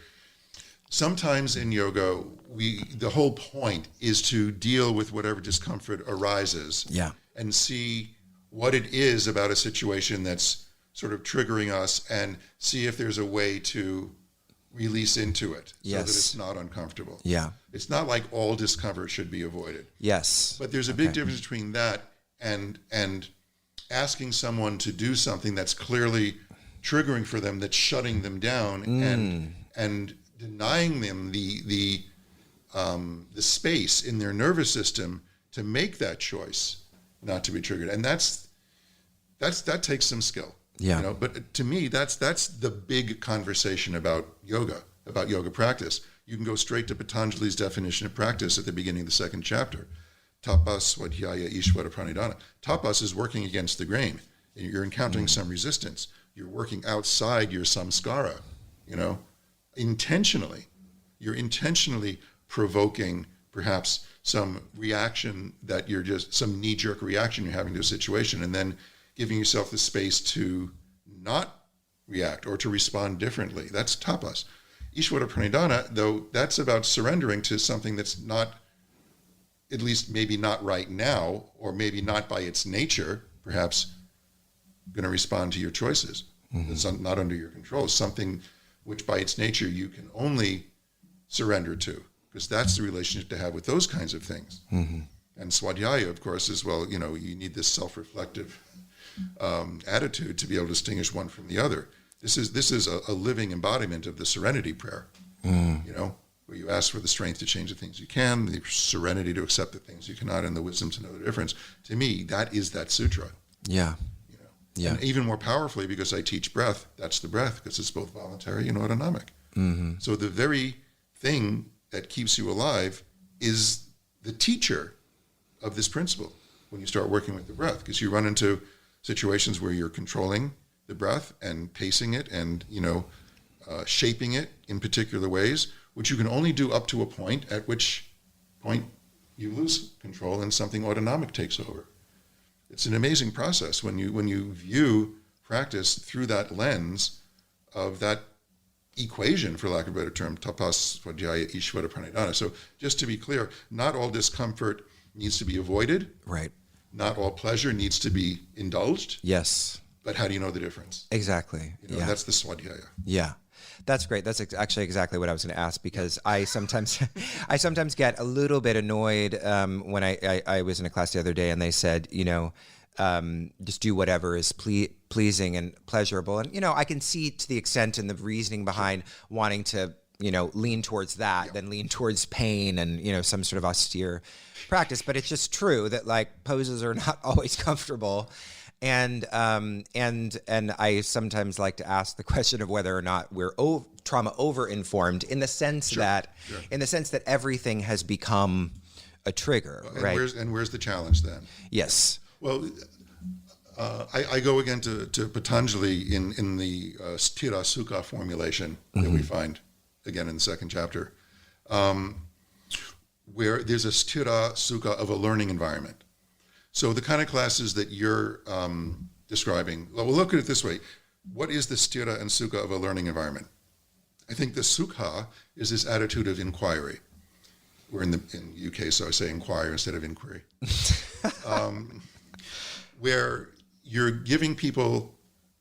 Sometimes in yoga, the whole point is to deal with whatever discomfort arises and see what it is about a situation that's sort of triggering us and see if there's a way to release into it so that it's not uncomfortable. Yeah. It's not like all discomfort should be avoided. Yes. But there's a big difference between that and asking someone to do something that's clearly triggering for them, that's shutting them down and denying them the space in their nervous system to make that choice not to be triggered. And that takes some skill. Yeah. But to me, that's the big conversation about yoga practice. You can go straight to Patanjali's definition of practice at the beginning of the second chapter. Tapas Swadhyaya Ishvara Pranidhana. Tapas is working against the grain. You're encountering some resistance. You're working outside your samskara, intentionally. You're intentionally provoking perhaps some reaction that some knee-jerk reaction you're having to a situation, and then giving yourself the space to not react or to respond differently. That's tapas. Ishvara Pranidhana, though, that's about surrendering to something that's not, at least maybe not right now, or maybe not by its nature, perhaps going to respond to your choices. It's not under your control. Something which by its nature you can only surrender to, because that's the relationship to have with those kinds of things. And swadhyaya, of course, is, well, you know, you need this self-reflective attitude to be able to distinguish one from the other. This is a living embodiment of the serenity prayer, you know, where you ask for the strength to change the things you can, the serenity to accept the things you cannot, and the wisdom to know the difference. To me, that is that sutra. Yeah. You know? Yeah. And even more powerfully, because I teach breath, that's the breath, because it's both voluntary and autonomic. Mm-hmm. So the very thing that keeps you alive is the teacher of this principle when you start working with the breath, because you run into situations where you're controlling the breath and pacing it and, you know, shaping it in particular ways, which you can only do up to a point, at which point you lose control and something autonomic takes over. It's an amazing process when you view practice through that lens of that equation, for lack of a better term, tapas, svadhyaya, ishvara, pranidhana. So just to be clear, not all discomfort needs to be avoided. Right. Not all pleasure needs to be indulged. Yes. But how do you know the difference? Exactly. You know, that's the swadhyaya. Yeah. That's great. That's actually exactly what I was going to ask, because I sometimes get a little bit annoyed when I was in a class the other day and they said, you know, just do whatever is pleasing and pleasurable. And, you know, I can see to the extent and the reasoning behind wanting to, you know, lean towards that, then lean towards pain and, you know, some sort of austere practice. But it's just true that, like, poses are not always comfortable. And I sometimes like to ask the question of whether or not we're trauma over-informed in the sense that everything has become a trigger, right? Where's the challenge then? Yes. Well, I go again to Patanjali in the sthira sukha formulation that we find again in the second chapter, where there's a sthira sukha of a learning environment. So the kind of classes that you're describing, well, we'll look at it this way. What is the sthira and sukha of a learning environment? I think the sukha is this attitude of inquiry. We're in UK, so I say inquire instead of inquiry. Where you're giving people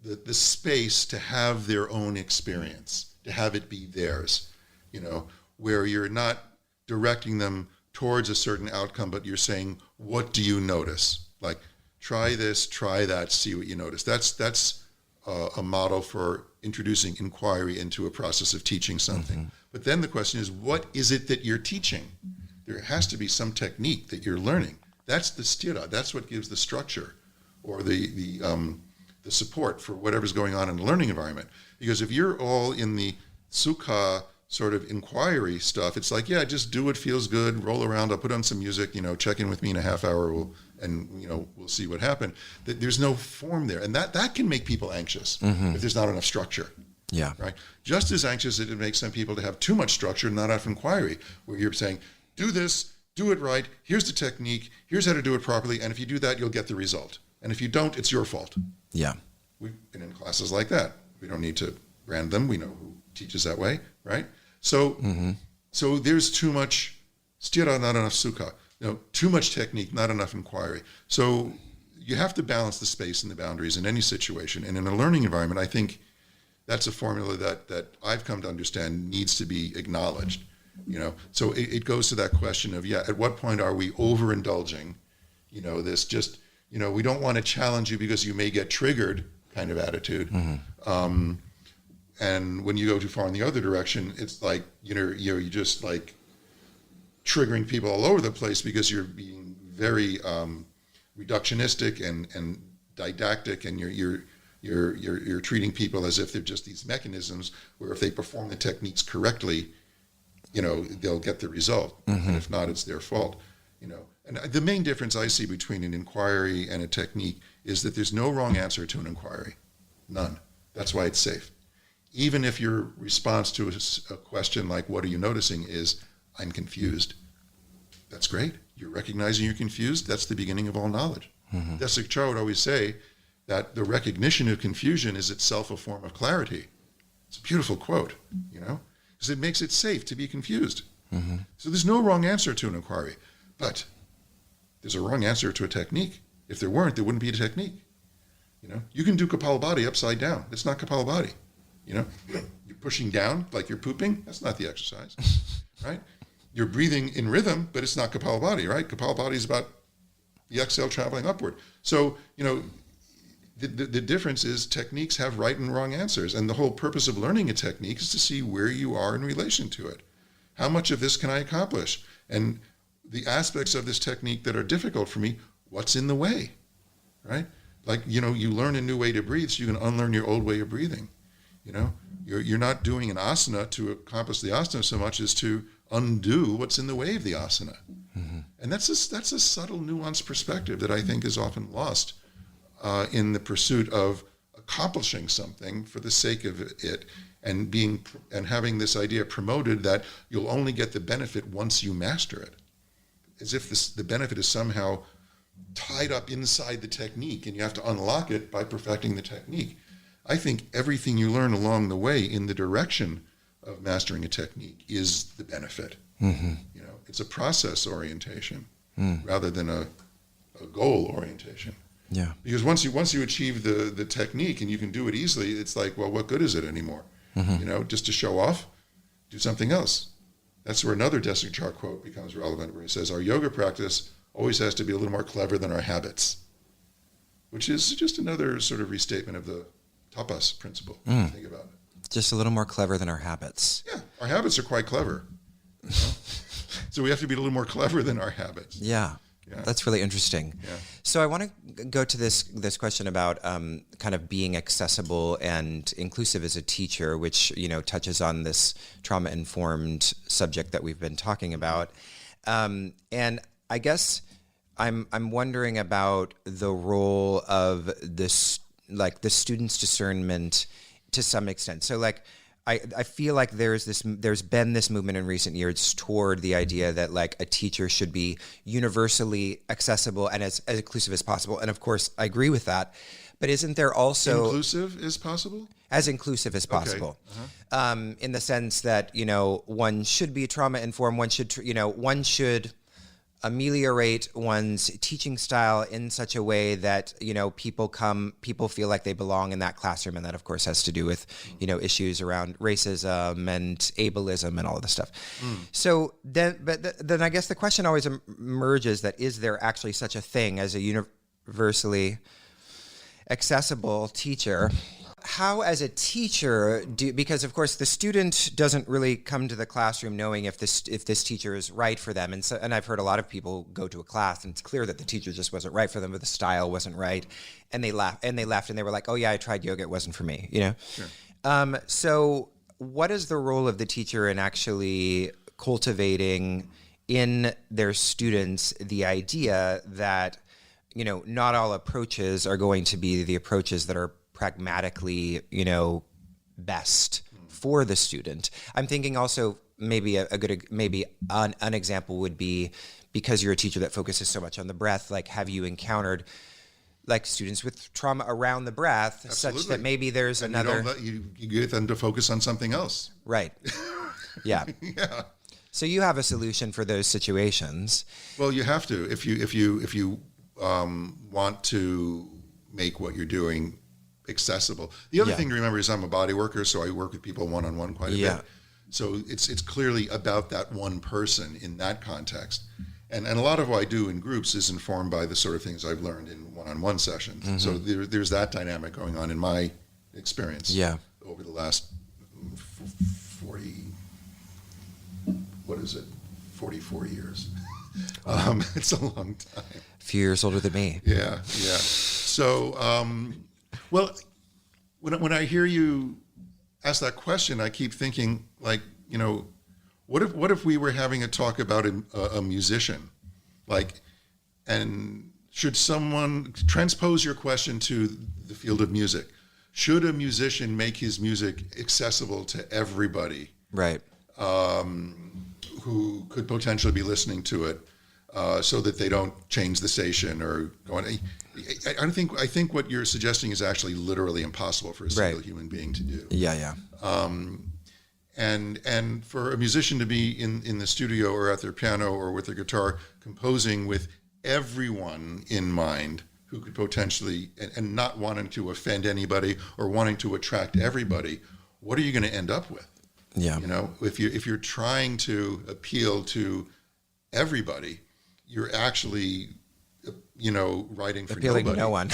the space to have their own experience, to have it be theirs, you know, where you're not directing them towards a certain outcome, but you're saying, what do you notice? Like, try this, try that, see what you notice. That's a model for introducing inquiry into a process of teaching something. Mm-hmm. But then the question is, what is it that you're teaching? There has to be some technique that you're learning. That's the sthira. That's what gives the structure or the support for whatever's going on in the learning environment. Because if you're all in the sukha sort of inquiry stuff, it's like, yeah, just do what feels good, roll around, I'll put on some music, you know, check in with me in a half hour, we'll see what happened. There's no form there. And that can make people anxious if there's not enough structure. Yeah. Right. Just as anxious as it makes some people to have too much structure and not enough inquiry, where you're saying, do this, do it right, here's the technique, here's how to do it properly, and if you do that, you'll get the result. And if you don't, it's your fault. Yeah. We've been in classes like that. We don't need to brand them. We know who teaches that way, right? So so there's too much sthira, not enough sukha. You know, too much technique, not enough inquiry. So you have to balance the space and the boundaries in any situation. And in a learning environment, I think that's a formula that I've come to understand needs to be acknowledged. You know, so it goes to that question of, at what point are we overindulging? You know, this just, you know, we don't want to challenge you because you may get triggered kind of attitude. And when you go too far in the other direction, it's like, you're just like triggering people all over the place because you're being very reductionistic and didactic, and you're treating people as if they're just these mechanisms where if they perform the techniques correctly, you know, they'll get the result. And if not, it's their fault. You know, and the main difference I see between an inquiry and a technique is that there's no wrong answer to an inquiry. None. That's why it's safe. Even if your response to a question like, what are you noticing, is, I'm confused. That's great. You're recognizing you're confused. That's the beginning of all knowledge. Desikachar would always say that the recognition of confusion is itself a form of clarity. It's a beautiful quote, you know, because it makes it safe to be confused. So there's no wrong answer to an inquiry, but there's a wrong answer to a technique. If there weren't, there wouldn't be a technique. You know, you can do Kapalabhati upside down. It's not Kapalabhati. You know, you're pushing down like you're pooping. That's not the exercise, right? you're breathing in rhythm, but it's not Kapalabhati, right? Kapalabhati is about the exhale traveling upward. So, the difference is techniques have right and wrong answers. And the whole purpose of learning a technique is to see where you are in relation to it. How much of this can I accomplish? And the aspects of this technique that are difficult for me, what's in the way, right? Like, you learn a new way to breathe so you can unlearn your old way of breathing. You're not doing an asana to accomplish the asana so much as to undo what's in the way of the asana. Mm-hmm. And that's a subtle, nuanced perspective that I think is often lost in the pursuit of accomplishing something for the sake of it, and having this idea promoted that you'll only get the benefit once you master it, as if the benefit is somehow tied up inside the technique and you have to unlock it by perfecting the technique. I think everything you learn along the way in the direction of mastering a technique is the benefit. Mm-hmm. It's a process orientation rather than a goal orientation. Yeah. Because once you achieve the technique and you can do it easily, it's like, well, what good is it anymore? Mm-hmm. Just to show off, do something else. That's where another Desikachar quote becomes relevant, where he says, our yoga practice always has to be a little more clever than our habits, which is just another sort of restatement of the tapas principle. Think about it. Just a little more clever than our habits. Yeah, our habits are quite clever. So we have to be a little more clever than our habits. Yeah. That's really interesting. Yeah. So I want to go to this question about kind of being accessible and inclusive as a teacher, which touches on this trauma-informed subject that we've been talking about. And I guess I'm wondering about the role of this, like the student's discernment to some extent. So like, I feel like there's been this movement in recent years toward the idea that like a teacher should be universally accessible and as inclusive as possible. And of course, I agree with that. But isn't there also inclusive is possible? As inclusive as possible, okay. Uh-huh. In the sense that one should be trauma informed. One should ameliorate one's teaching style in such a way that people feel like they belong in that classroom, and that of course has to do with issues around racism and ableism and all of this stuff. So then I guess the question always emerges that is there actually such a thing as a universally accessible teacher? How, as a teacher, because of course the student doesn't really come to the classroom knowing if this teacher is right for them, and I've heard a lot of people go to a class and it's clear that the teacher just wasn't right for them, or the style wasn't right, and they left and they were like, oh yeah, I tried yoga, it wasn't for me, Sure. So what is the role of the teacher in actually cultivating in their students the idea that not all approaches are going to be the approaches that are pragmatically, best for the student? I'm thinking also maybe an example would be, because you're a teacher that focuses so much on the breath, like have you encountered like students with trauma around the breath? Absolutely. Such that maybe there's and another... You get them to focus on something else. Right. Yeah. Yeah. So you have a solution for those situations. Well, you have to. If you want to make what you're doing accessible. The other thing to remember is I'm a body worker, so I work with people one-on-one quite a bit. So it's clearly about that one person in that context. And a lot of what I do in groups is informed by the sort of things I've learned in one-on-one sessions. Mm-hmm. So there's that dynamic going on in my experience over the last 44 years. It's a long time. A few years older than me. Yeah. So, well, when I hear you ask that question, I keep thinking, like, what if we were having a talk about a musician, like, and should someone transpose your question to the field of music? Should a musician make his music accessible to everybody, right? Who could potentially be listening to it, so that they don't change the station or go on? I think what you're suggesting is actually literally impossible for a single human being to do. Yeah. And for a musician to be in the studio or at their piano or with their guitar composing with everyone in mind who could potentially, and not wanting to offend anybody or wanting to attract everybody, what are you going to end up with? Yeah. You know, if you're trying to appeal to everybody, you're actually, writing for Appealing nobody. to no one.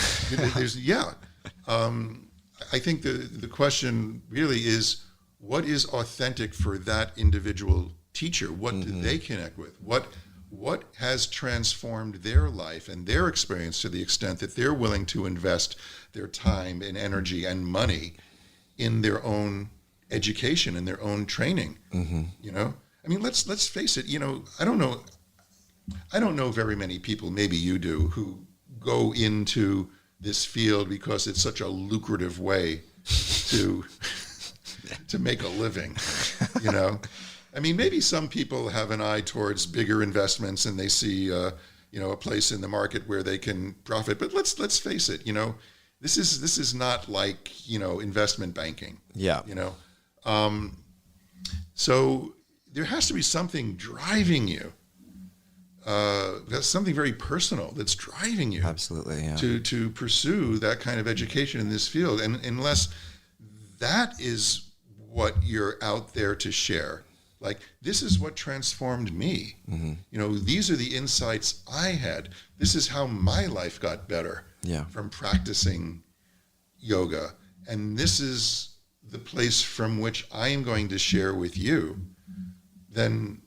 I think the question really is, what is authentic for that individual teacher? What do they connect with? What has transformed their life and their experience to the extent that they're willing to invest their time and energy and money in their own education and their own training? You know, I mean, let's face it. You know, I don't know very many people, maybe you do, who go into this field because it's such a lucrative way to make a living. You know, I mean, maybe some people have an eye towards bigger investments and they see, a place in the market where they can profit. But let's face it. You know, this is not like, investment banking. Yeah. You know, so there has to be something driving you. That's something very personal that's driving you. Absolutely, yeah. To pursue that kind of education in this field, and unless that is what you're out there to share, like, this is what transformed me. You know, these are the insights I had. This is how my life got better from practicing yoga, and this is the place from which I am going to share with you. Then,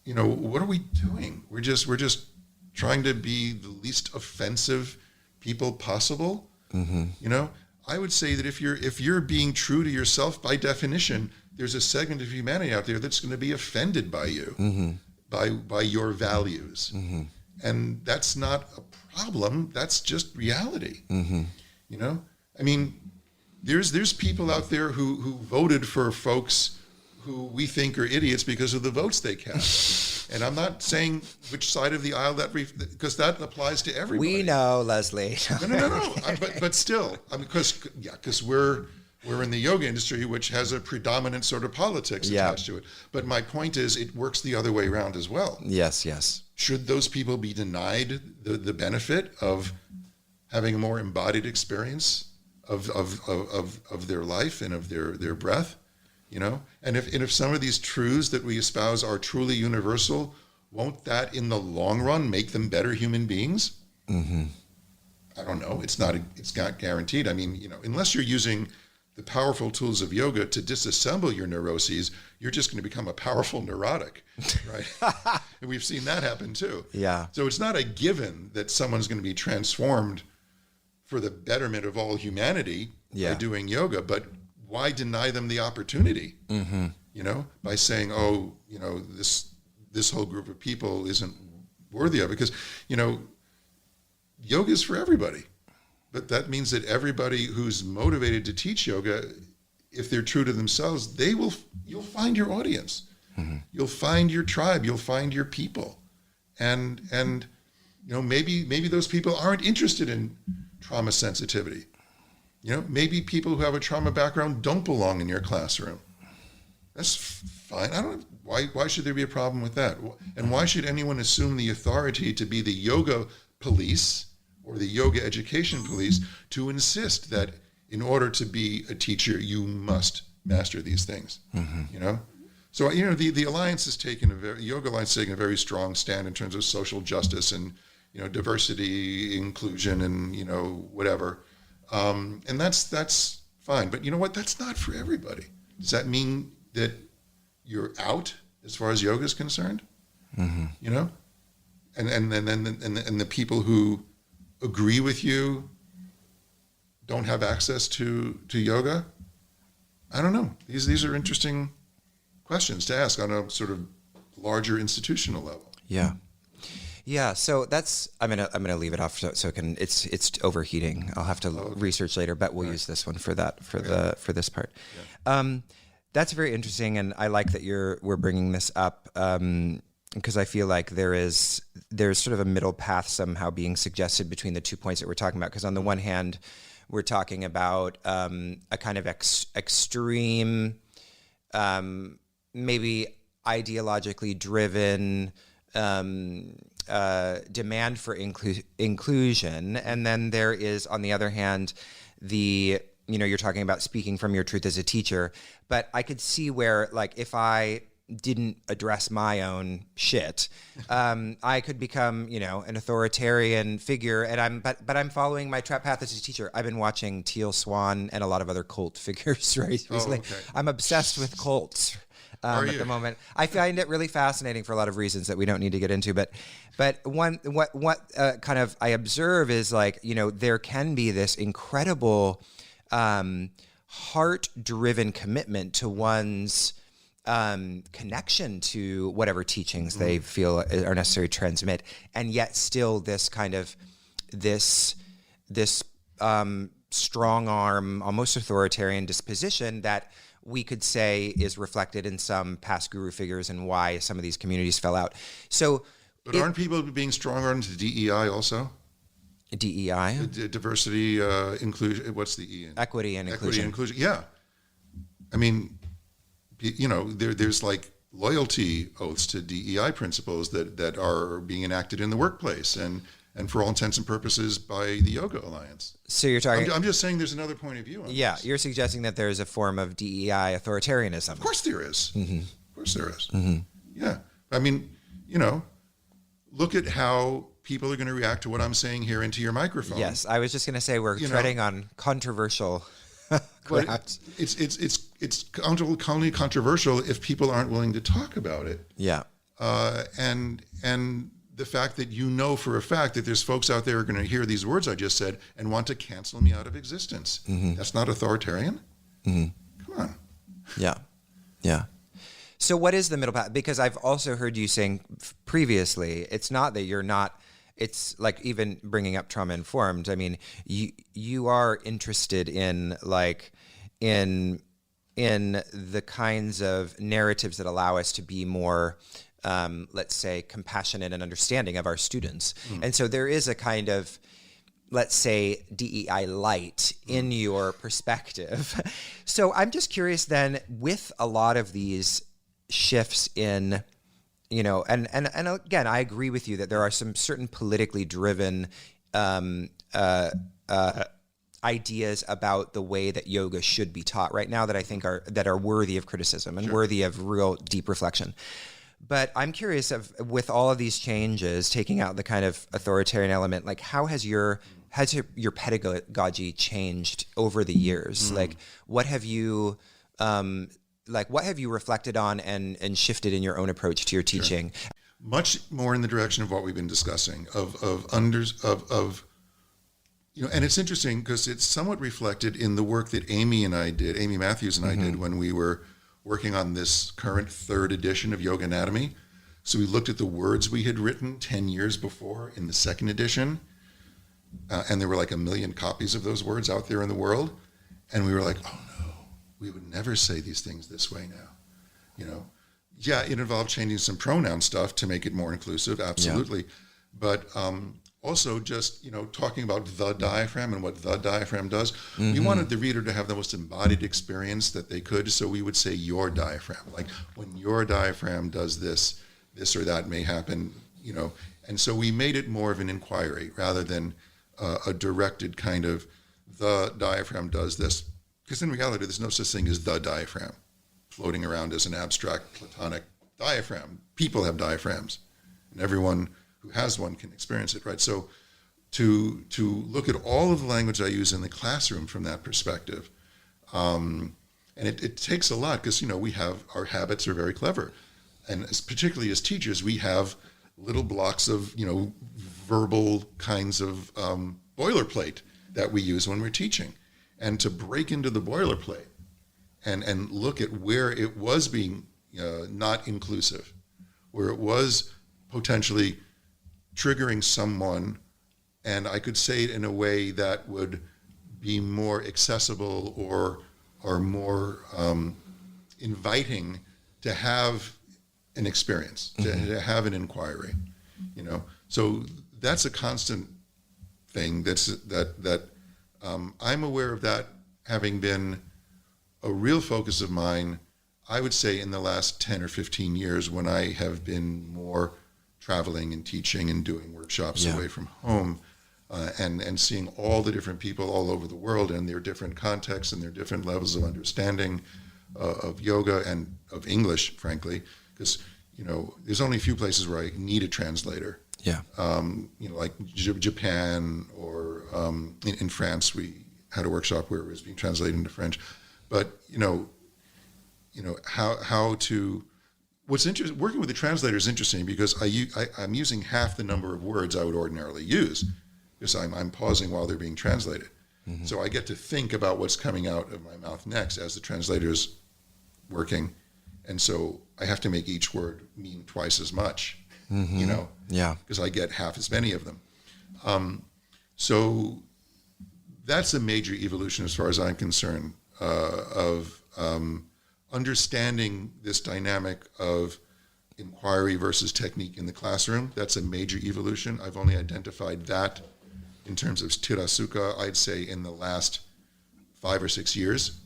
what are we doing? We're just trying to be the least offensive people possible. You know, I would say that if you're being true to yourself, by definition, there's a segment of humanity out there that's going to be offended by you, by your values, and that's not a problem. That's just reality. You know, I mean, there's people out there who voted for folks who we think are idiots because of the votes they cast. And I'm not saying which side of the aisle because that applies to everybody. We know, Leslie. No. But still, because we're in the yoga industry, which has a predominant sort of politics attached to it. But my point is, it works the other way around as well. Yes. Should those people be denied the benefit of having a more embodied experience of their life and of their breath? You know, and if some of these truths that we espouse are truly universal, won't that in the long run make them better human beings? I don't know. It's not guaranteed. I mean, unless you're using the powerful tools of yoga to disassemble your neuroses, you're just going to become a powerful neurotic, right? And we've seen that happen too. Yeah. So it's not a given that someone's going to be transformed for the betterment of all humanity by doing yoga, but why deny them the opportunity? By saying, this whole group of people isn't worthy of it, because yoga is for everybody, but that means that everybody who's motivated to teach yoga, if they're true to themselves, you'll find your audience, you'll find your tribe, you'll find your people, and maybe those people aren't interested in trauma sensitivity. Maybe people who have a trauma background don't belong in your classroom. That's fine. Why should there be a problem with that? And why should anyone assume the authority to be the yoga police or the yoga education police to insist that in order to be a teacher, you must master these things? So, the Alliance has Yoga Alliance has taken a very strong stand in terms of social justice and, diversity, inclusion, and, whatever. And that's fine. But you know what? That's not for everybody. Does that mean that you're out as far as yoga is concerned? And the people who agree with you don't have access to yoga? I don't know. These are interesting questions to ask on a sort of larger institutional level. Yeah, so I'm gonna leave it off so it can it's overheating. I'll have to research later, but we'll use this one for this part. That's very interesting, and I like that we're bringing this up because I feel like there's sort of a middle path somehow being suggested between the 2 points that we're talking about. Because on the one hand, we're talking about a kind of extreme, maybe ideologically driven demand for inclusion, and then there is, on the other hand, the you're talking about speaking from your truth as a teacher, but I could see where, like, if I didn't address my own shit, I could become, an authoritarian figure. And I'm following my trap path as a teacher. I've been watching Teal Swan and a lot of other cult figures recently. okay. I'm obsessed with cults. Are At you? the moment, I find it really fascinating for a lot of reasons that we don't need to get into. But what kind of I observe is, like, there can be this incredible heart-driven commitment to one's connection to whatever teachings they feel are necessary to transmit, and yet still this kind of this strong arm, almost authoritarian disposition that we could say is reflected in some past guru figures and why some of these communities fell out. So, But aren't people being stronger into DEI also? DEI, Diversity, inclusion. What's the E in? equity and Equity inclusion. and inclusion. Yeah. I mean, there's like loyalty oaths to DEI principles that are being enacted in the workplace and for all intents and purposes by the Yoga Alliance. So you're talking. I'm just saying there's another point of view on Yeah, this. you're suggesting that there's a form of DEI authoritarianism. Of course there is. Mm-hmm. Of course there is. Mm-hmm. Yeah. I mean, look at how people are going to react to what I'm saying here into your microphone. Yes, I was just going to say we're treading on controversial ground. It's only controversial if people aren't willing to talk about it. Yeah. And the fact that for a fact that there's folks out there who are going to hear these words I just said and want to cancel me out of existence. Mm-hmm. That's not authoritarian. Mm-hmm. Come on. Yeah. Yeah. So what is the middle path? Because I've also heard you saying previously, it's not that you're not, it's like even bringing up trauma informed. I mean, you are interested in in the kinds of narratives that allow us to be more, let's say, compassionate and understanding of our students. And so there is a kind of, let's say, DEI light in your perspective. So I'm just curious then, with a lot of these shifts in, and again, I agree with you that there are some certain politically driven ideas about the way that yoga should be taught right now that I think are worthy of criticism and worthy of real deep reflection. But I'm curious with all of these changes, taking out the kind of authoritarian element, like how has your pedagogy changed over the years? Like what have you reflected on and shifted in your own approach to your teaching? Sure. Much more in the direction of what we've been discussing and it's interesting because it's somewhat reflected in the work that Amy Matthews and I did when we were working on this current third edition of Yoga Anatomy. So we looked at the words we had written 10 years before in the second edition, and there were like 1 million copies of those words out there in the world. And we were like, oh no, we would never say these things this way now. Yeah, it involved changing some pronoun stuff to make it more inclusive, absolutely. Yeah. But also just, talking about the diaphragm and what the diaphragm does. We wanted the reader to have the most embodied experience that they could. So we would say your diaphragm, like when your diaphragm does this or that may happen, And so we made it more of an inquiry rather than a directed kind of the diaphragm does this. Because in reality, there's no such thing as the diaphragm floating around as an abstract platonic diaphragm. People have diaphragms, and everyone who has one can experience it, right? So to look at all of the language I use in the classroom from that perspective, and it takes a lot because, our habits are very clever. And particularly as teachers, we have little blocks of, verbal kinds of boilerplate that we use when we're teaching. And to break into the boilerplate and look at where it was being not inclusive, where it was potentially triggering someone, and I could say it in a way that would be more accessible or more inviting to have an experience, to have an inquiry, So that's a constant thing. That I'm aware of that having been a real focus of mine. I would say in the last 10 or 15 years when I have been more traveling and teaching and doing workshops away from home, and seeing all the different people all over the world and their different contexts and their different levels of understanding of yoga and of English, frankly, because there's only a few places where I need a translator. Yeah. Like Japan or in France, we had a workshop where it was being translated into French. But how to. What's interesting, working with the translator is interesting because I'm using half the number of words I would ordinarily use because I'm pausing while they're being translated. Mm-hmm. So I get to think about what's coming out of my mouth next as the translator's working. And so I have to make each word mean twice as much, Yeah. because I get half as many of them. So that's a major evolution as far as I'm concerned of understanding this dynamic of inquiry versus technique in the classroom. That's a major evolution. I've only identified that in terms of sthira sukha, I'd say in the last 5 or 6 years,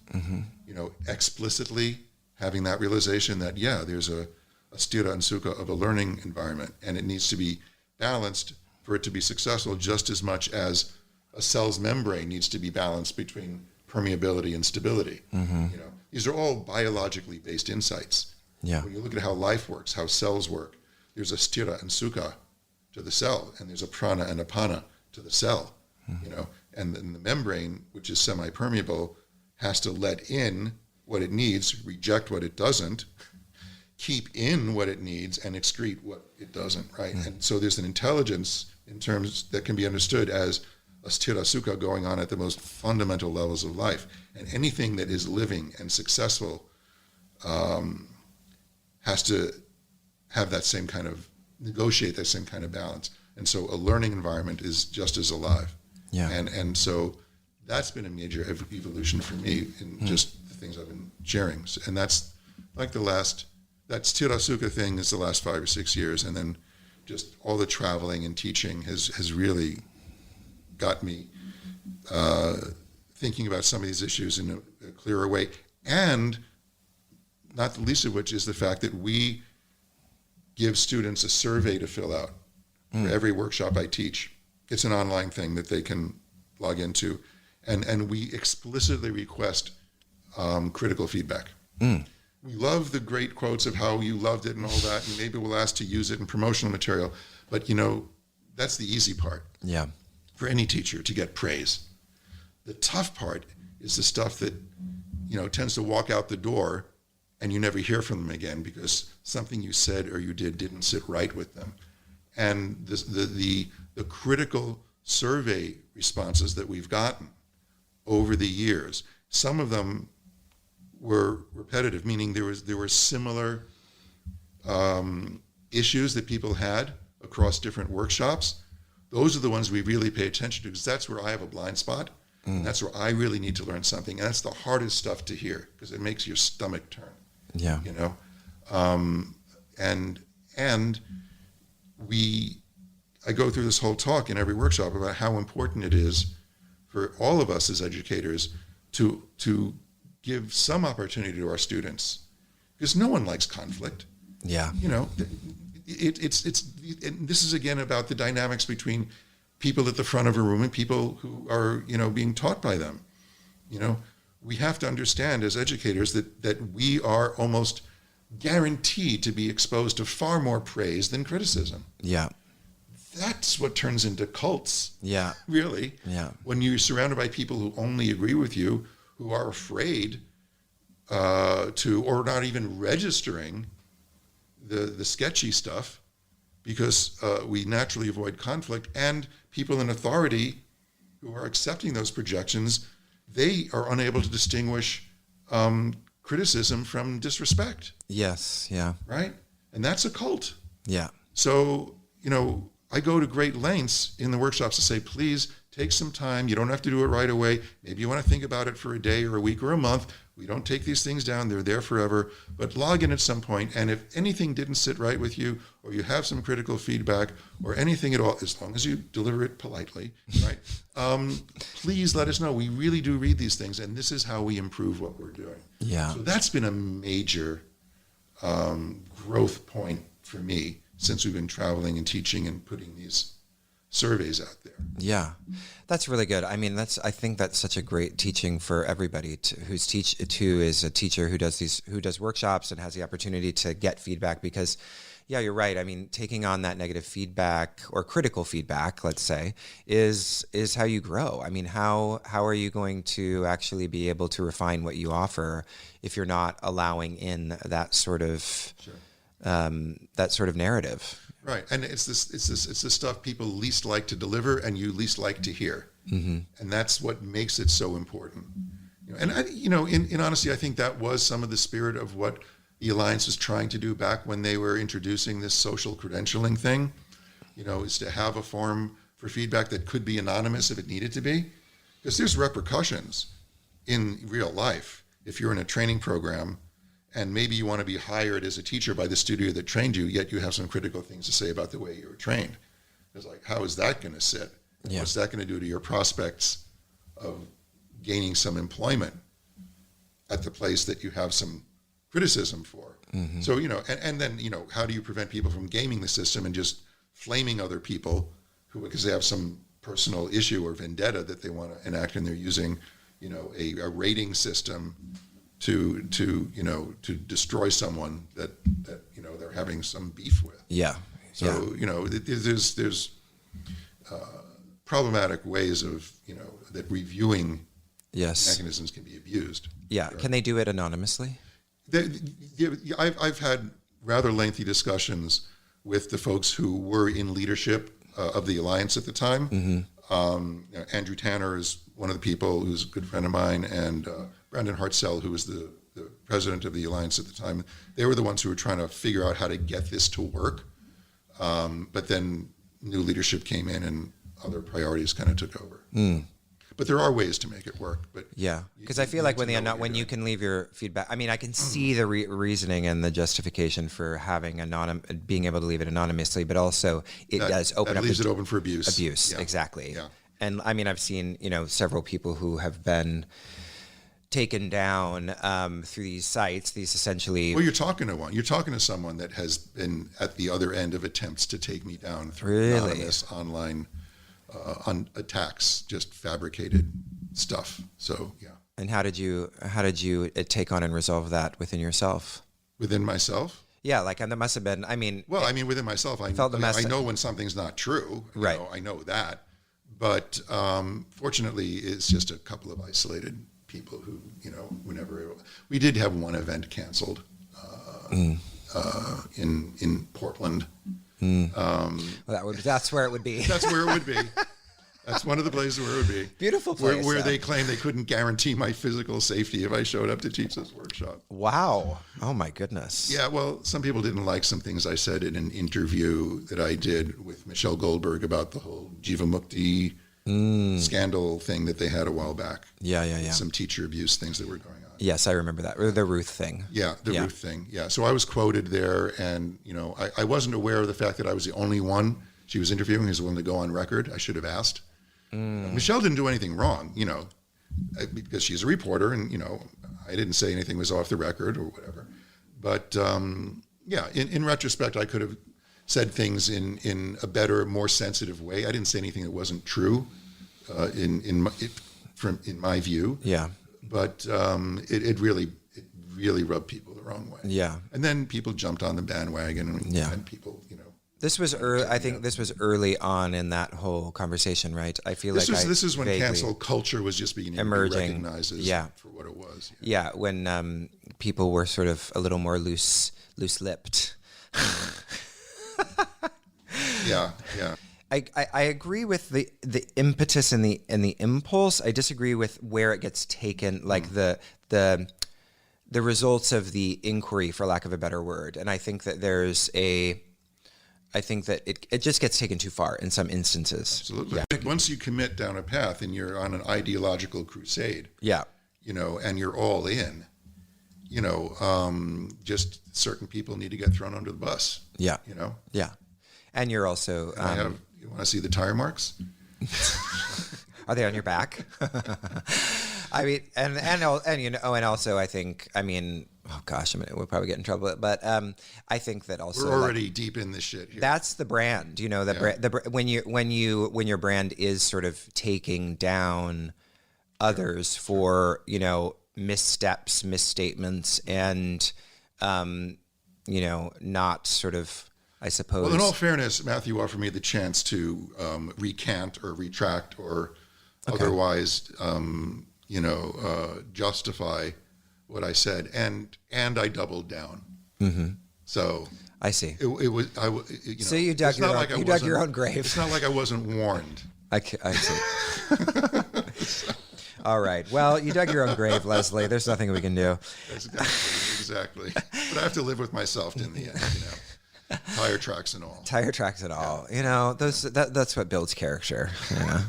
explicitly having that realization that, there's a sthira and sukha of a learning environment, and it needs to be balanced for it to be successful just as much as a cell's membrane needs to be balanced between permeability and stability. Mm-hmm. These are all biologically based insights. Yeah. When you look at how life works, how cells work, there's a sthira and sukha to the cell, and there's a prana and apana to the cell. Mm-hmm. And then the membrane, which is semi-permeable, has to let in what it needs, reject what it doesn't, keep in what it needs, and excrete what it doesn't, right? Mm-hmm. And so there's an intelligence in terms that can be understood as a sthira sukha going on at the most fundamental levels of life. And anything that is living and successful has to have that same kind of, negotiate that same kind of balance. And so a learning environment is just as alive. Yeah. And so that's been a major evolution for me in just the things I've been sharing. And that's like that sthira sukha thing is the last 5 or 6 years. And then just all the traveling and teaching has really got me thinking about some of these issues in a clearer way, and not the least of which is the fact that we give students a survey to fill out for every workshop I teach. It's an online thing that they can log into, and we explicitly request critical feedback. We love the great quotes of how you loved it and all that, and maybe we'll ask to use it in promotional material, but that's the easy part. Yeah. For any teacher to get praise. The tough part is the stuff that, tends to walk out the door and you never hear from them again because something you said or you didn't sit right with them. And the critical survey responses that we've gotten over the years, some of them were repetitive, meaning there were similar issues that people had across different workshops. Those are the ones we really pay attention to because that's where I have a blind spot. And that's where I really need to learn something. And that's the hardest stuff to hear because it makes your stomach turn. Yeah. And I go through this whole talk in every workshop about how important it is for all of us as educators to give some opportunity to our students because no one likes conflict. Yeah. It's this is again about the dynamics between people at the front of a room and people who are being taught by them. We have to understand as educators that we are almost guaranteed to be exposed to far more praise than criticism. Yeah. That's what turns into cults. Yeah. Really. Yeah. When you're surrounded by people who only agree with you, who are afraid to, or not even registering the sketchy stuff because we naturally avoid conflict, and people in authority who are accepting those projections, they are unable to distinguish criticism from disrespect. Yes, yeah. Right? And that's a cult. Yeah. So, I go to great lengths in the workshops to say, please take some time. You don't have to do it right away. Maybe you want to think about it for a day or a week or a month. We don't take these things down. They're there forever. But log in at some point, and if anything didn't sit right with you, or you have some critical feedback, or anything at all, as long as you deliver it politely, right? Please let us know. We really do read these things, and this is how we improve what we're doing. Yeah. So that's been a major growth point for me since we've been traveling and teaching and putting these surveys out there. Yeah, that's really good. I mean, I think that's such a great teaching for everybody who is a teacher who does workshops and has the opportunity to get feedback, because yeah, you're right. I mean, taking on that negative feedback or critical feedback, let's say, is how you grow. I mean, how are you going to actually be able to refine what you offer if you're not allowing in that sort of narrative? Right, and it's the stuff people least like to deliver and you least like to hear, and that's what makes it so important. And in honesty, I think that was some of the spirit of what the Alliance was trying to do back when they were introducing this social credentialing thing. Is to have a form for feedback that could be anonymous if it needed to be, because there's repercussions in real life if you're in a training program. And maybe you want to be hired as a teacher by the studio that trained you, yet you have some critical things to say about the way you were trained. It's like, how is that going to sit? Yeah. What's that going to do to your prospects of gaining some employment at the place that you have some criticism for? Mm-hmm. So, and then, how do you prevent people from gaming the system and just flaming other people because they have some personal issue or vendetta that they want to enact, and they're using, a rating system to destroy someone that they're having some beef with. Yeah. So there's problematic ways of that reviewing mechanisms can be abused. Yeah. Can they do it anonymously? I've had rather lengthy discussions with the folks who were in leadership of the Alliance at the time. Mm-hmm. Andrew Tanner is one of the people who's a good friend of mine, and Brandon Hartzell, who was the president of the Alliance at the time. They were the ones who were trying to figure out how to get this to work. But then new leadership came in and other priorities kind of took over. Mm. But there are ways to make it work. But yeah, because I feel like when you can leave your feedback, I mean, I can see the reasoning and the justification for having being able to leave it anonymously, but also does open up. It leaves it open for abuse. Abuse, yeah. Exactly. Yeah. And I mean, I've seen several people who have been taken down through these sites. These essentially. Well, you're talking to someone that has been at the other end of attempts to take me down through anonymous online attacks, just fabricated stuff. So yeah. And how did you take on and resolve that within yourself? Within myself? Yeah, like, and there must have been. I mean, within myself, I know when something's not true. Right. I know that, but fortunately, it's just a couple of isolated people who whenever we did have one event canceled in Portland. Well, that's where it would be. That's where it would be. That's one of the places where it would be. Beautiful place. Where they claim they couldn't guarantee my physical safety if I showed up to teach this workshop. Wow. Oh my goodness. Yeah, well, some people didn't like some things I said in an interview that I did with Michelle Goldberg about the whole Jivamukti scandal thing that they had a while back. Yeah. Some teacher abuse things that were going on. Yes, I remember that. Or the Ruth thing. Yeah, Ruth thing. Yeah. So I was quoted there, and I wasn't aware of the fact that I was the only one she was interviewing who was willing to go on record. I should have asked. Michelle didn't do anything wrong, because she's a reporter, and I didn't say anything was off the record or whatever. But in retrospect, I could have said things in a better, more sensitive way. I didn't say anything that wasn't true, in my view. Yeah. But it really rubbed people the wrong way. Yeah. And then people jumped on the bandwagon, and people, This was early. I think this was early on in that whole conversation, right? I feel this is when cancel culture was just beginning emerging, to be recognized for what it was. Yeah, when people were sort of a little more loose-lipped. Yeah. I agree with the impetus and the impulse. I disagree with where it gets taken, like the results of the inquiry, for lack of a better word. And I think that it just gets taken too far in some instances. Absolutely. Yeah. Once you commit down a path and you're on an ideological crusade, and you're all in, just certain people need to get thrown under the bus. Yeah. Yeah. And you're also... you want to see the tire marks? Are they on your back? I mean, and also I think, oh gosh, we'll probably get in trouble. But I think that also We're already deep in this shit here. that's the brand. You know, when your brand is sort of taking down others for, you know, missteps, misstatements, and not sort of, I suppose. Well, in all fairness, Matthew offered me the chance to recant or retract or otherwise, justify what I said, and I doubled down. Mm-hmm. So I see. It was so you dug your own grave. It's not like I wasn't warned. I see. All right. Well, you dug your own grave, Leslie. There's nothing we can do. Exactly. But I have to live with myself in the end, you know. Tire tracks and all. Tire tracks and all. You know, that's what builds character. You know?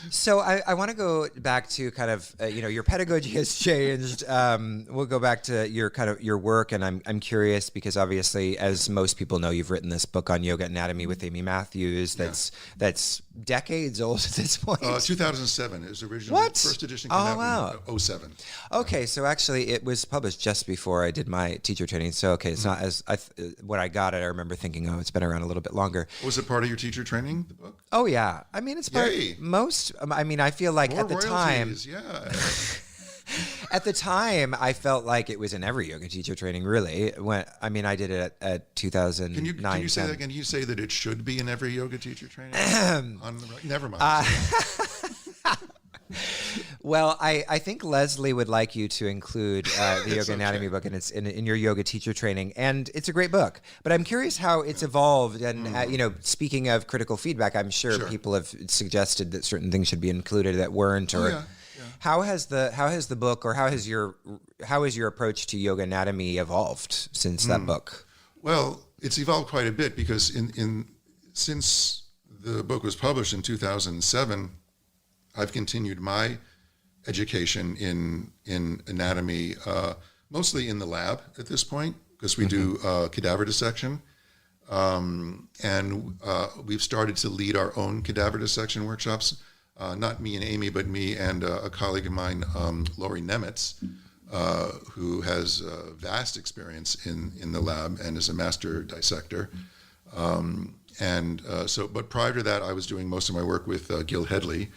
So I want to go back to kind of, your pedagogy has changed. We'll go back to your work, and I'm curious because obviously, as most people know, you've written this book on yoga anatomy with Amy Matthews. That's decades old at this point. 2007 is originally. What? First edition came out in 07. Okay, so actually it was published just before I did my teacher training. So it's not as when I got it, I remember thinking, it's been around a little bit longer. Was it part of your teacher training, the book? Oh yeah, I mean it's part most. I mean, I feel like More at the time, yeah. at the time, I felt like it was in every yoga teacher training. Really, I did it at 2009. Can you say that again? You say that it should be in every yoga teacher training. Never mind. Well, I think Leslie would like you to include the Yoga Anatomy book, and it's in your yoga teacher training, and it's a great book. But I'm curious how it's evolved, and speaking of critical feedback, I'm sure people have suggested that certain things should be included that weren't. Or how has the book, or how has your approach to yoga anatomy evolved since that book? Well, it's evolved quite a bit because since the book was published in 2007. I've continued my education in anatomy, mostly in the lab at this point, because we do cadaver dissection. And we've started to lead our own cadaver dissection workshops. Not me and Amy, but me and a colleague of mine, Lori Nemitz, who has vast experience in the lab and is a master dissector. But prior to that, I was doing most of my work with Gil Headley,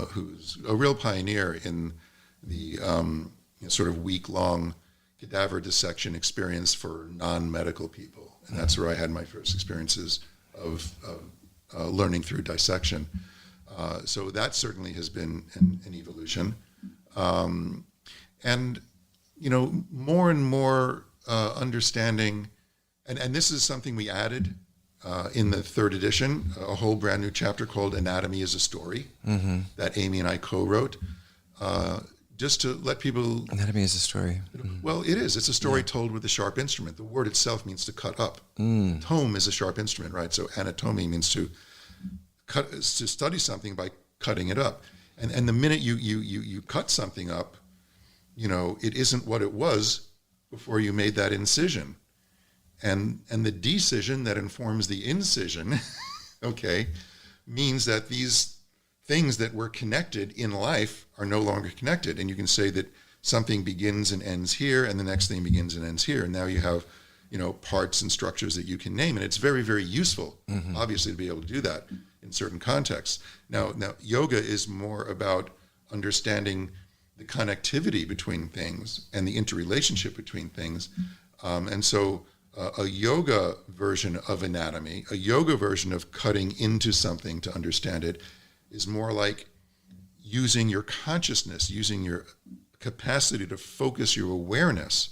who's a real pioneer in the sort of week-long cadaver dissection experience for non-medical people. And that's where I had my first experiences of learning through dissection. So that certainly has been an evolution. And, more and more understanding, and this is something we added in the third edition, a whole brand new chapter called Anatomy is a Story that Amy and I co-wrote, just to let people... Anatomy is a story. Well, it is. It's a story told with a sharp instrument. The word itself means to cut up. Tome is a sharp instrument, right? So anatomy means to study something by cutting it up. And the minute you cut something up, it isn't what it was before you made that incision. And the decision that informs the incision, means that these things that were connected in life are no longer connected. And you can say that something begins and ends here, and the next thing begins and ends here. And now you have, parts and structures that you can name. And it's very, very useful, obviously, to be able to do that in certain contexts. Now, yoga is more about understanding the connectivity between things and the interrelationship between things. And so a yoga version of anatomy, a yoga version of cutting into something to understand it, is more like using your consciousness, using your capacity to focus your awareness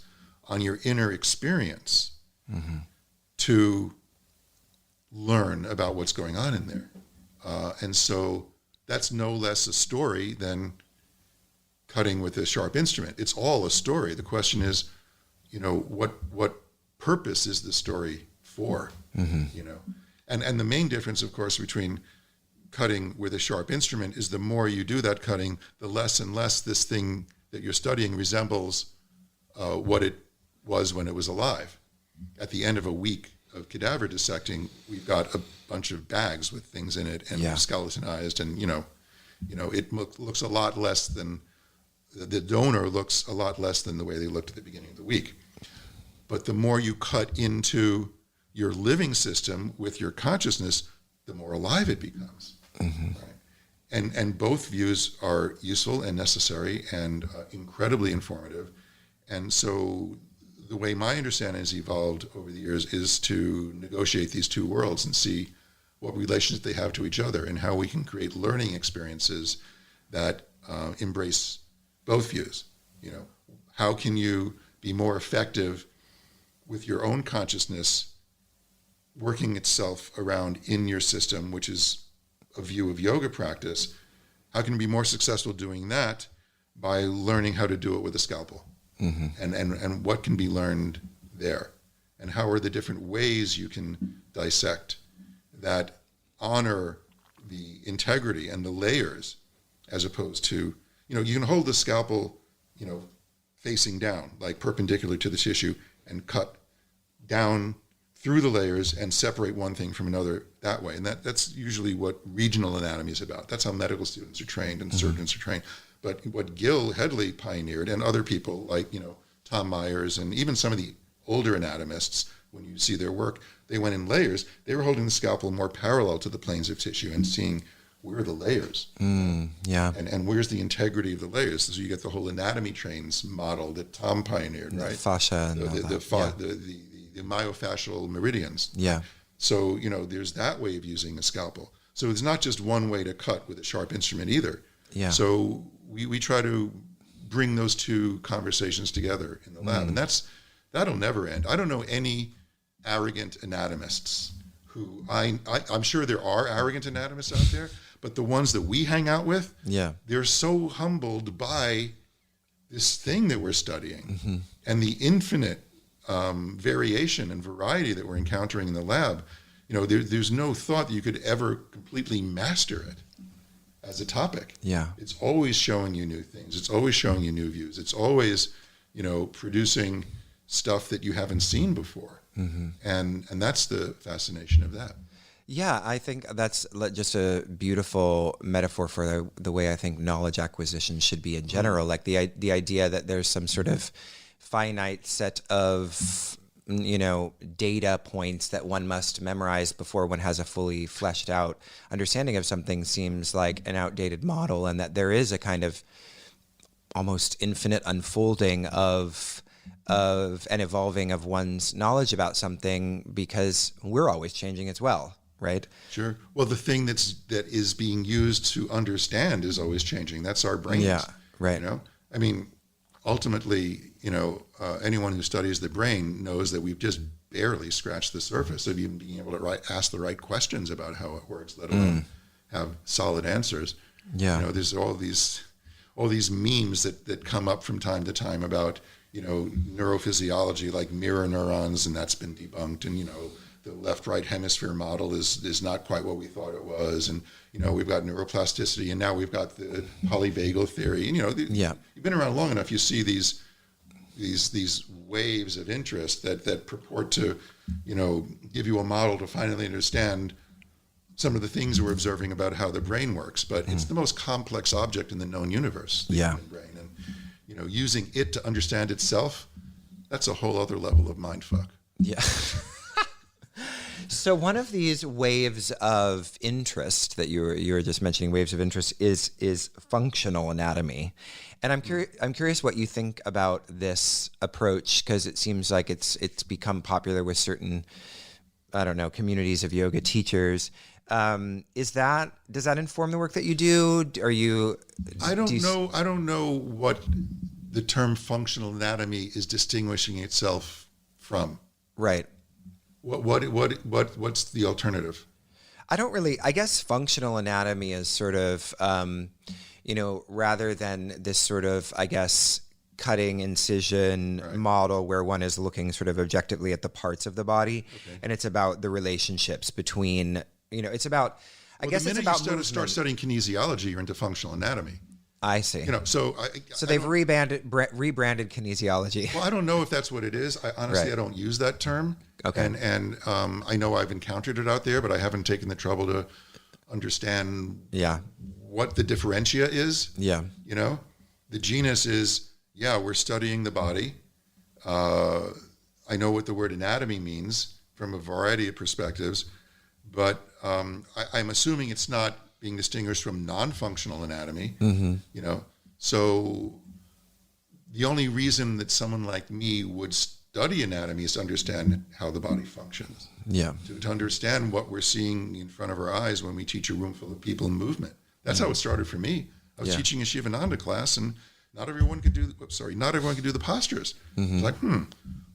on your inner experience to learn about what's going on in there. And so that's no less a story than cutting with a sharp instrument. It's all a story. The question is, what purpose is the story for? And the main difference, of course, between cutting with a sharp instrument is the more you do that cutting, the less and less this thing that you're studying resembles what it was when it was alive. At the end of a week of cadaver dissecting, we've got a bunch of bags with things in it and skeletonized, and it looks a lot less than the donor looks a lot less than the way they looked at the beginning of the week. But the more you cut into your living system with your consciousness, the more alive it becomes. Right? And both views are useful and necessary and incredibly informative. And so the way my understanding has evolved over the years is to negotiate these two worlds and see what relations they have to each other and how we can create learning experiences that embrace both views. You know, how can you be more effective with your own consciousness working itself around in your system, which is a view of yoga practice? How can you be more successful doing that by learning how to do it with a scalpel? And what can be learned there? And how are the different ways you can dissect that honor the integrity and the layers, as opposed to, you know, you can hold the scalpel, you know, facing down, like perpendicular to the tissue, and cut down through the layers and separate one thing from another that way. And that's usually what regional anatomy is about. That's how medical students are trained and surgeons are trained. But what Gil Hedley pioneered, and other people like, you know, Tom Myers and even some of the older anatomists, when you see their work, they went in layers. They were holding the scalpel more parallel to the planes of tissue and seeing where are the layers. Yeah. And where's the integrity of the layers. So you get the whole anatomy trains model that Tom pioneered, right? The fascia and the myofascial meridians. Yeah. So, you know, there's that way of using a scalpel. So it's not just one way to cut with a sharp instrument either. Yeah. So we try to bring those two conversations together in the lab. And that'll never end. I don't know any arrogant anatomists who I'm sure there are arrogant anatomists out there, but the ones that we hang out with, they're so humbled by this thing that we're studying and the infinite variation and variety that we're encountering in the lab. You know, there's no thought that you could ever completely master it as a topic. Yeah. It's always showing you new things. It's always showing you new views. It's always, you know, producing stuff that you haven't seen before. And that's the fascination of that. Yeah, I think that's just a beautiful metaphor for the way I think knowledge acquisition should be in general. Like the idea that there's some sort of finite set of, you know, data points that one must memorize before one has a fully fleshed out understanding of something seems like an outdated model, and that there is a kind of almost infinite unfolding of and evolving of one's knowledge about something, because we're always changing as well, right? Sure. Well, the thing that is being used to understand is always changing. That's our brains. Yeah, right. You know, I mean, ultimately, you know, anyone who studies the brain knows that we've just barely scratched the surface of even being able to ask the right questions about how it works, let alone have solid answers. Yeah. You know, there's all these memes that come up from time to time about, you know, neurophysiology, like mirror neurons, and that's been debunked. And, you know, the left-right hemisphere model is not quite what we thought it was. And, you know, we've got neuroplasticity, and now we've got the polyvagal theory. And, you know, you've been around long enough, you see these waves of interest that purport to, you know, give you a model to finally understand some of the things we're observing about how the brain works. But it's the most complex object in the known universe, the human brain. And, you know, using it to understand itself, that's a whole other level of mindfuck. Yeah. So one of these waves of interest that you were just mentioning, waves of interest, is functional anatomy. And I'm curious what you think about this approach, because it seems like it's become popular with certain, I don't know, communities of yoga teachers. Does that inform the work that you do? I don't know what the term functional anatomy is distinguishing itself from. Right. What's the alternative? I guess functional anatomy is sort of, you know, rather than this sort of, I guess, cutting incision model where one is looking sort of objectively at the parts of the body. Okay. And it's about the relationships between, you know, it's about, I guess it's about movement. Start studying kinesiology, you're into functional anatomy. I see. You know, so they've rebranded kinesiology. Well, I don't know if that's what it is. I honestly don't use that term. Okay. And I know I've encountered it out there, but I haven't taken the trouble to understand what the differentia is. Yeah. You know, the genus is, yeah, we're studying the body. I know what the word anatomy means from a variety of perspectives, but I'm assuming it's not being distinguished from non-functional anatomy, you know. So the only reason that someone like me would study anatomy is to understand how the body functions. Yeah. To understand what we're seeing in front of our eyes when we teach a room full of people in movement. That's how it started for me. I was teaching a Shivananda class, and not everyone could do the postures. It's like,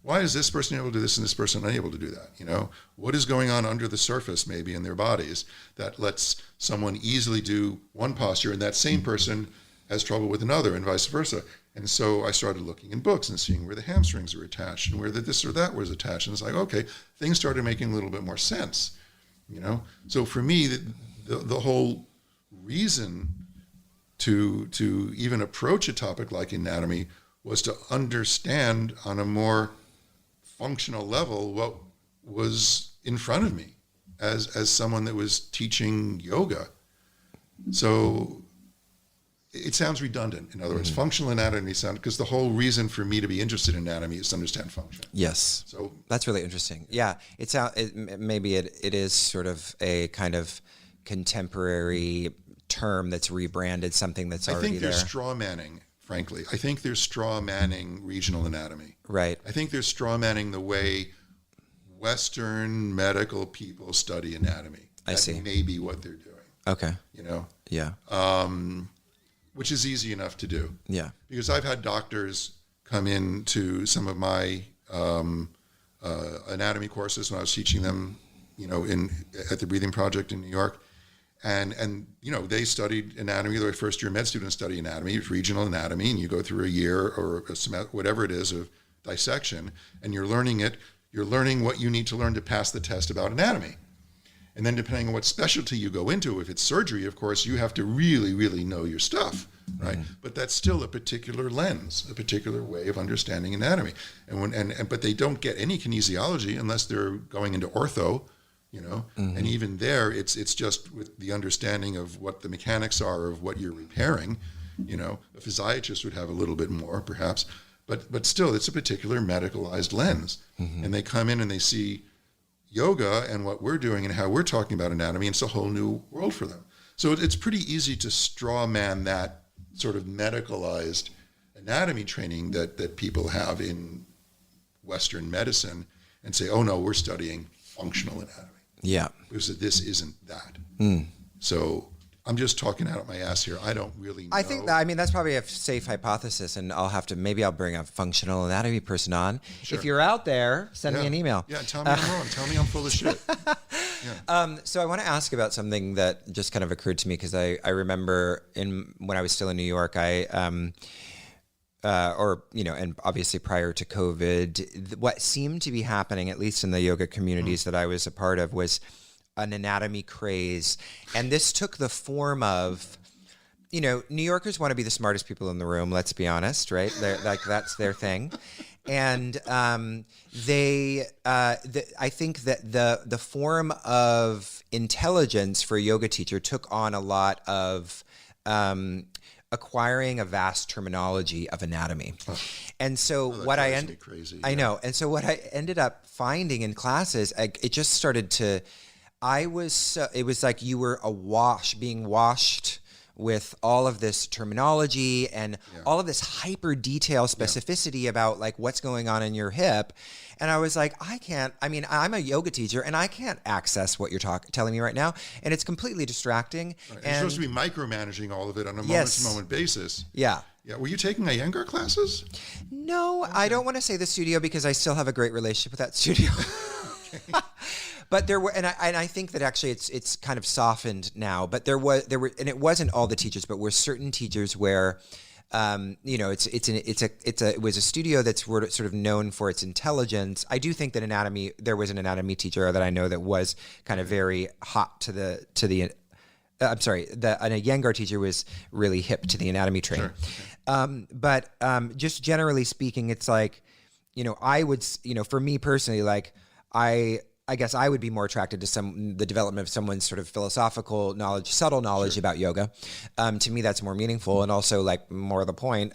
why is this person able to do this and this person unable to do that? You know, what is going on under the surface maybe in their bodies that lets someone easily do one posture and that same person has trouble with another, and vice versa. And so I started looking in books and seeing where the hamstrings were attached and where this or that was attached. And it's like, okay, things started making a little bit more sense, you know? So for me, the whole reason to even approach a topic like anatomy was to understand on a more functional level what was in front of me as someone that was teaching yoga. So it sounds redundant. In other words, functional anatomy sounds, because the whole reason for me to be interested in anatomy is to understand function. Yes. So that's really interesting. Yeah. Maybe it is sort of a kind of contemporary term that's rebranded something that's already there. I think there's straw manning, frankly. I think there's straw manning regional anatomy. Right. I think there's straw manning the way Western medical people study anatomy. I see. That may be what they're doing. Okay. You know? Yeah. Which is easy enough to do. Yeah. Because I've had doctors come in to some of my anatomy courses when I was teaching them, you know, at the Breathing Project in New York. And you know, they studied anatomy. Their first year med students study anatomy, regional anatomy, and you go through a year or a semester, whatever it is, of dissection, and you're learning it. You're learning what you need to learn to pass the test about anatomy. And then depending on what specialty you go into, if it's surgery, of course, you have to really, really know your stuff, right? But that's still a particular lens, a particular way of understanding anatomy. But they don't get any kinesiology unless they're going into ortho, you know. And even there, it's just with the understanding of what the mechanics are of what you're repairing. You know, a physiatrist would have a little bit more, perhaps, but still, it's a particular medicalized lens. And they come in and they see yoga and what we're doing and how we're talking about anatomy, and it's a whole new world for them. So it's pretty easy to straw man that sort of medicalized anatomy training that people have in Western medicine and say, oh no, we're studying functional anatomy. Yeah. Because this isn't that. So I'm just talking out of my ass here. I don't really know. I think that's probably a safe hypothesis, and maybe I'll bring a functional anatomy person on. Sure. If you're out there, send me an email. Yeah, tell me I'm wrong. Tell me I'm full of shit. Yeah. So I want to ask about something that just kind of occurred to me, because I remember when I was still in New York, and obviously prior to COVID, what seemed to be happening, at least in the yoga communities that I was a part of, was an anatomy craze. And this took the form of, you know, New Yorkers want to be the smartest people in the room, let's be honest, right? That's their thing. And I think that the form of intelligence for a yoga teacher took on a lot of acquiring a vast terminology of anatomy. And so I know. And so what I ended up finding in classes, it just started to, it was like you were being washed with all of this terminology and all of this hyper detail specificity about like what's going on in your hip. And I was like, I'm a yoga teacher and I can't access what you're telling me right now. And it's completely distracting. Right. And you're supposed to be micromanaging all of it on a moment-to-moment basis. Yeah. Yeah. Were you taking Iyengar classes? No, I don't want to say the studio because I still have a great relationship with that studio. But there were, and I think that actually it's kind of softened now. But there were, and it wasn't all the teachers, but were certain teachers where, it was a studio that's sort of known for its intelligence. I do think that there was an anatomy teacher that I know that was kind of very hot to the. An Iyengar teacher was really hip to the anatomy training. Sure. But just generally speaking, it's like, you know, I would, you know, for me personally, like I guess I would be more attracted to the development of someone's sort of philosophical knowledge, subtle knowledge about yoga. To me, that's more meaningful and also like more the point.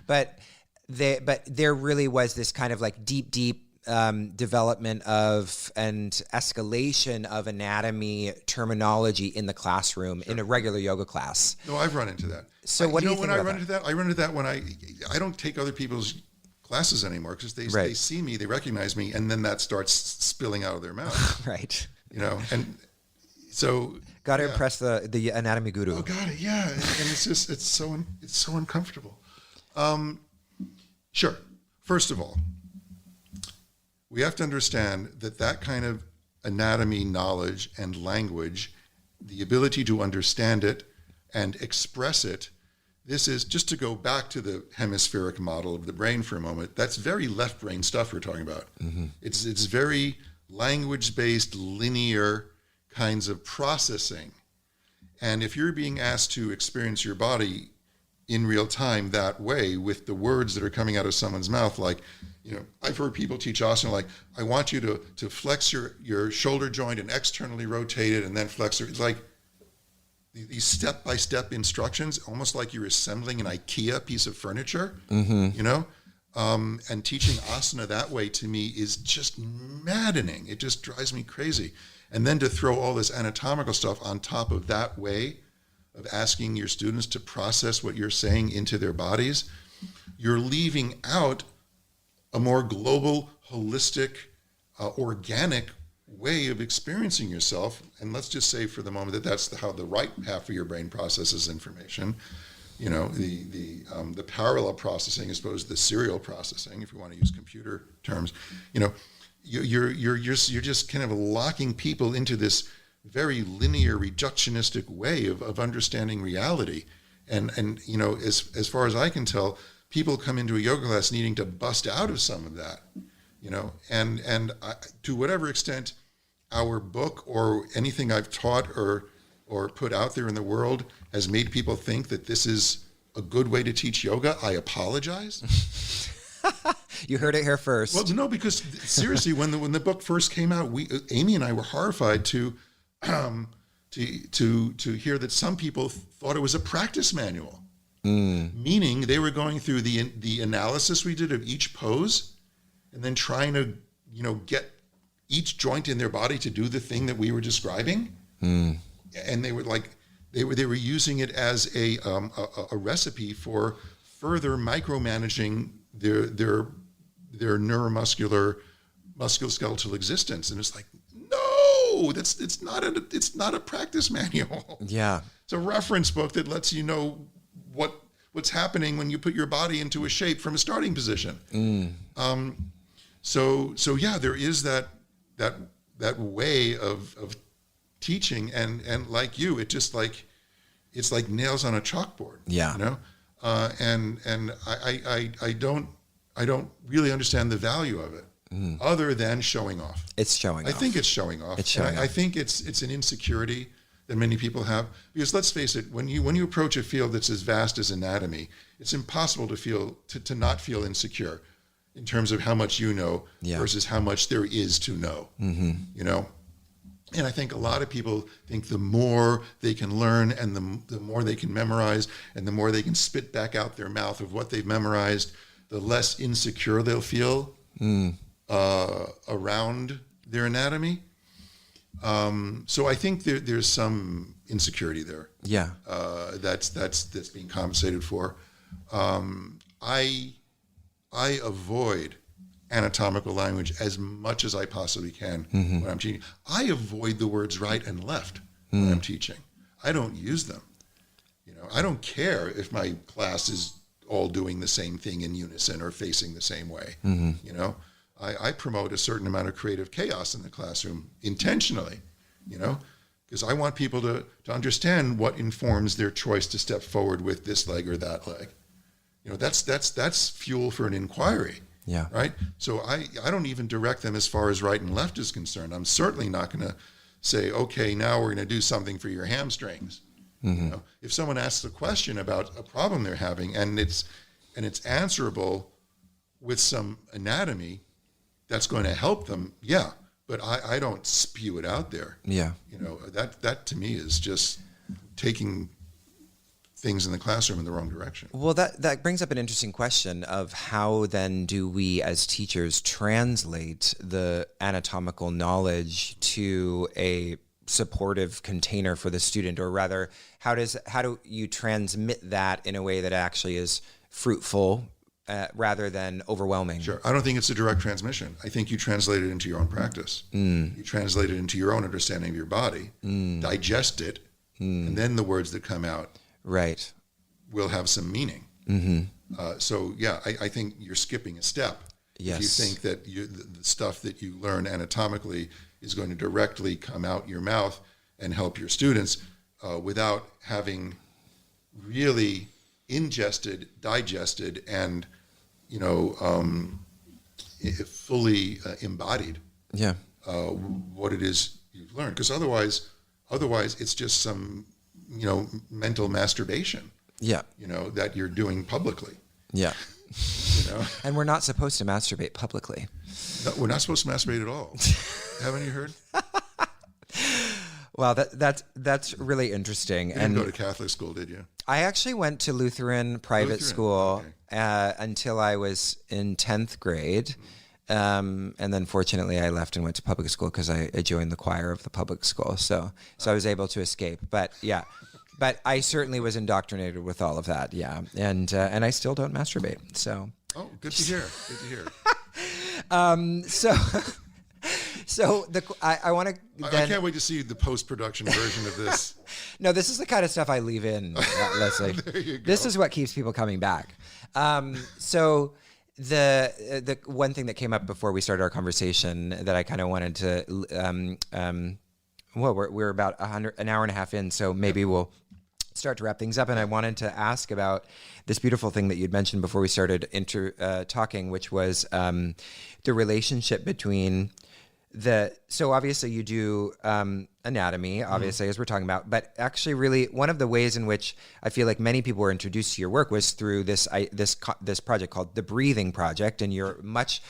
But there really was this kind of like deep development of and escalation of anatomy terminology in the classroom in a regular yoga class. No, I've run into that. So what do you think about that? I run into that when I don't take other people's classes anymore because they see me, they recognize me, and then that starts spilling out of their mouth. Right. And so got to impress the anatomy guru. Oh, got it. Yeah, and it's so uncomfortable. Sure. First of all, we have to understand that kind of anatomy knowledge and language, the ability to understand it and express it. This is, just to go back to the hemispheric model of the brain for a moment, that's very left brain stuff we're talking about. Mm-hmm. It's very language-based, linear kinds of processing. And if you're being asked to experience your body in real time that way with the words that are coming out of someone's mouth, like, I've heard people teach asana like, I want you to flex your shoulder joint and externally rotate it and then flex it. It's like, these step-by-step instructions, almost like you're assembling an IKEA piece of furniture, and teaching asana that way to me is just maddening. It just drives me crazy. And then to throw all this anatomical stuff on top of that way of asking your students to process what you're saying into their bodies, you're leaving out a more global, holistic, organic way of experiencing yourself. And let's just say for the moment that that's how the right half of your brain processes information. The parallel processing as opposed to the serial processing, if you want to use computer terms. You're just kind of locking people into this very linear, reductionistic way of understanding reality. And as far as I can tell, people come into a yoga class needing to bust out of some of that. And to whatever extent our book or anything I've taught or put out there in the world has made people think that this is a good way to teach yoga, I apologize. You heard it here first. Well, no, because seriously, when the book first came out, Amy and I were horrified to hear that some people thought it was a practice manual, meaning they were going through the analysis we did of each pose, and then trying to get each joint in their body to do the thing that we were describing, and they were like they were using it as a recipe for further micromanaging their neuromuscular musculoskeletal existence. And it's like, no, it's not a practice manual. Yeah, it's a reference book that lets you know what's happening when you put your body into a shape from a starting position. So yeah, there is that way of teaching, and like you, it's like nails on a chalkboard. Yeah. And I don't really understand the value of it, other than showing off. It's showing off. I think it's showing off. I think it's an insecurity that many people have, because let's face it, when you approach a field that's as vast as anatomy, it's impossible to not feel insecure in terms of how much you know versus how much there is to know. And I think a lot of people think the more they can learn and the more they can memorize and the more they can spit back out their mouth of what they've memorized, the less insecure they'll feel around their anatomy. So I think there's some insecurity there. Yeah. That's being compensated for. I avoid anatomical language as much as I possibly can when I'm teaching. I avoid the words right and left when I'm teaching. I don't use them. I don't care if my class is all doing the same thing in unison or facing the same way. I promote a certain amount of creative chaos in the classroom intentionally, because I want people to understand what informs their choice to step forward with this leg or that leg. That's fuel for an inquiry. Yeah. Right. So I don't even direct them as far as right and left is concerned. I'm certainly not going to say, okay, now we're going to do something for your hamstrings. If someone asks a question about a problem they're having and it's answerable with some anatomy that's going to help them, yeah, but I don't spew it out there. Yeah. That to me is just taking things in the classroom in the wrong direction. Well, that brings up an interesting question of how then do we as teachers translate the anatomical knowledge to a supportive container for the student, or rather, how do you transmit that in a way that actually is fruitful rather than overwhelming? Sure. I don't think it's a direct transmission. I think you translate it into your own practice. You translate it into your own understanding of your body, digest it, and then the words that come out will have some meaning. So yeah, I think you're skipping a step. Yes. If you think that the stuff that you learn anatomically is going to directly come out your mouth and help your students without having really ingested, digested, and fully embodied what it is you've learned. Because otherwise it's just some mental masturbation. That you're doing publicly. And we're not supposed to masturbate publicly. No, we're not supposed to masturbate at all. Haven't you heard? Wow, that's really interesting. You didn't go to Catholic school, did you? I actually went to Lutheran private school until I was in 10th grade. And then fortunately I left and went to public school because I joined the choir of the public school. So I was able to escape. But I certainly was indoctrinated with all of that. Yeah. And I still don't masturbate. So. Oh, good to hear. Good to hear. I want to. I can't wait to see the post-production version of this. No, this is the kind of stuff I leave in, Leslie. There you go. This is what keeps people coming back. So the one thing that came up before we started our conversation that I kind of wanted to. We're about an hour and a half in, so maybe we'll start to wrap things up. And I wanted to ask about this beautiful thing that you'd mentioned before we started talking, which was the relationship between so obviously you do anatomy, obviously, as we're talking about, but actually really one of the ways in which I feel like many people were introduced to your work was through this project called the Breathing Project, and you're much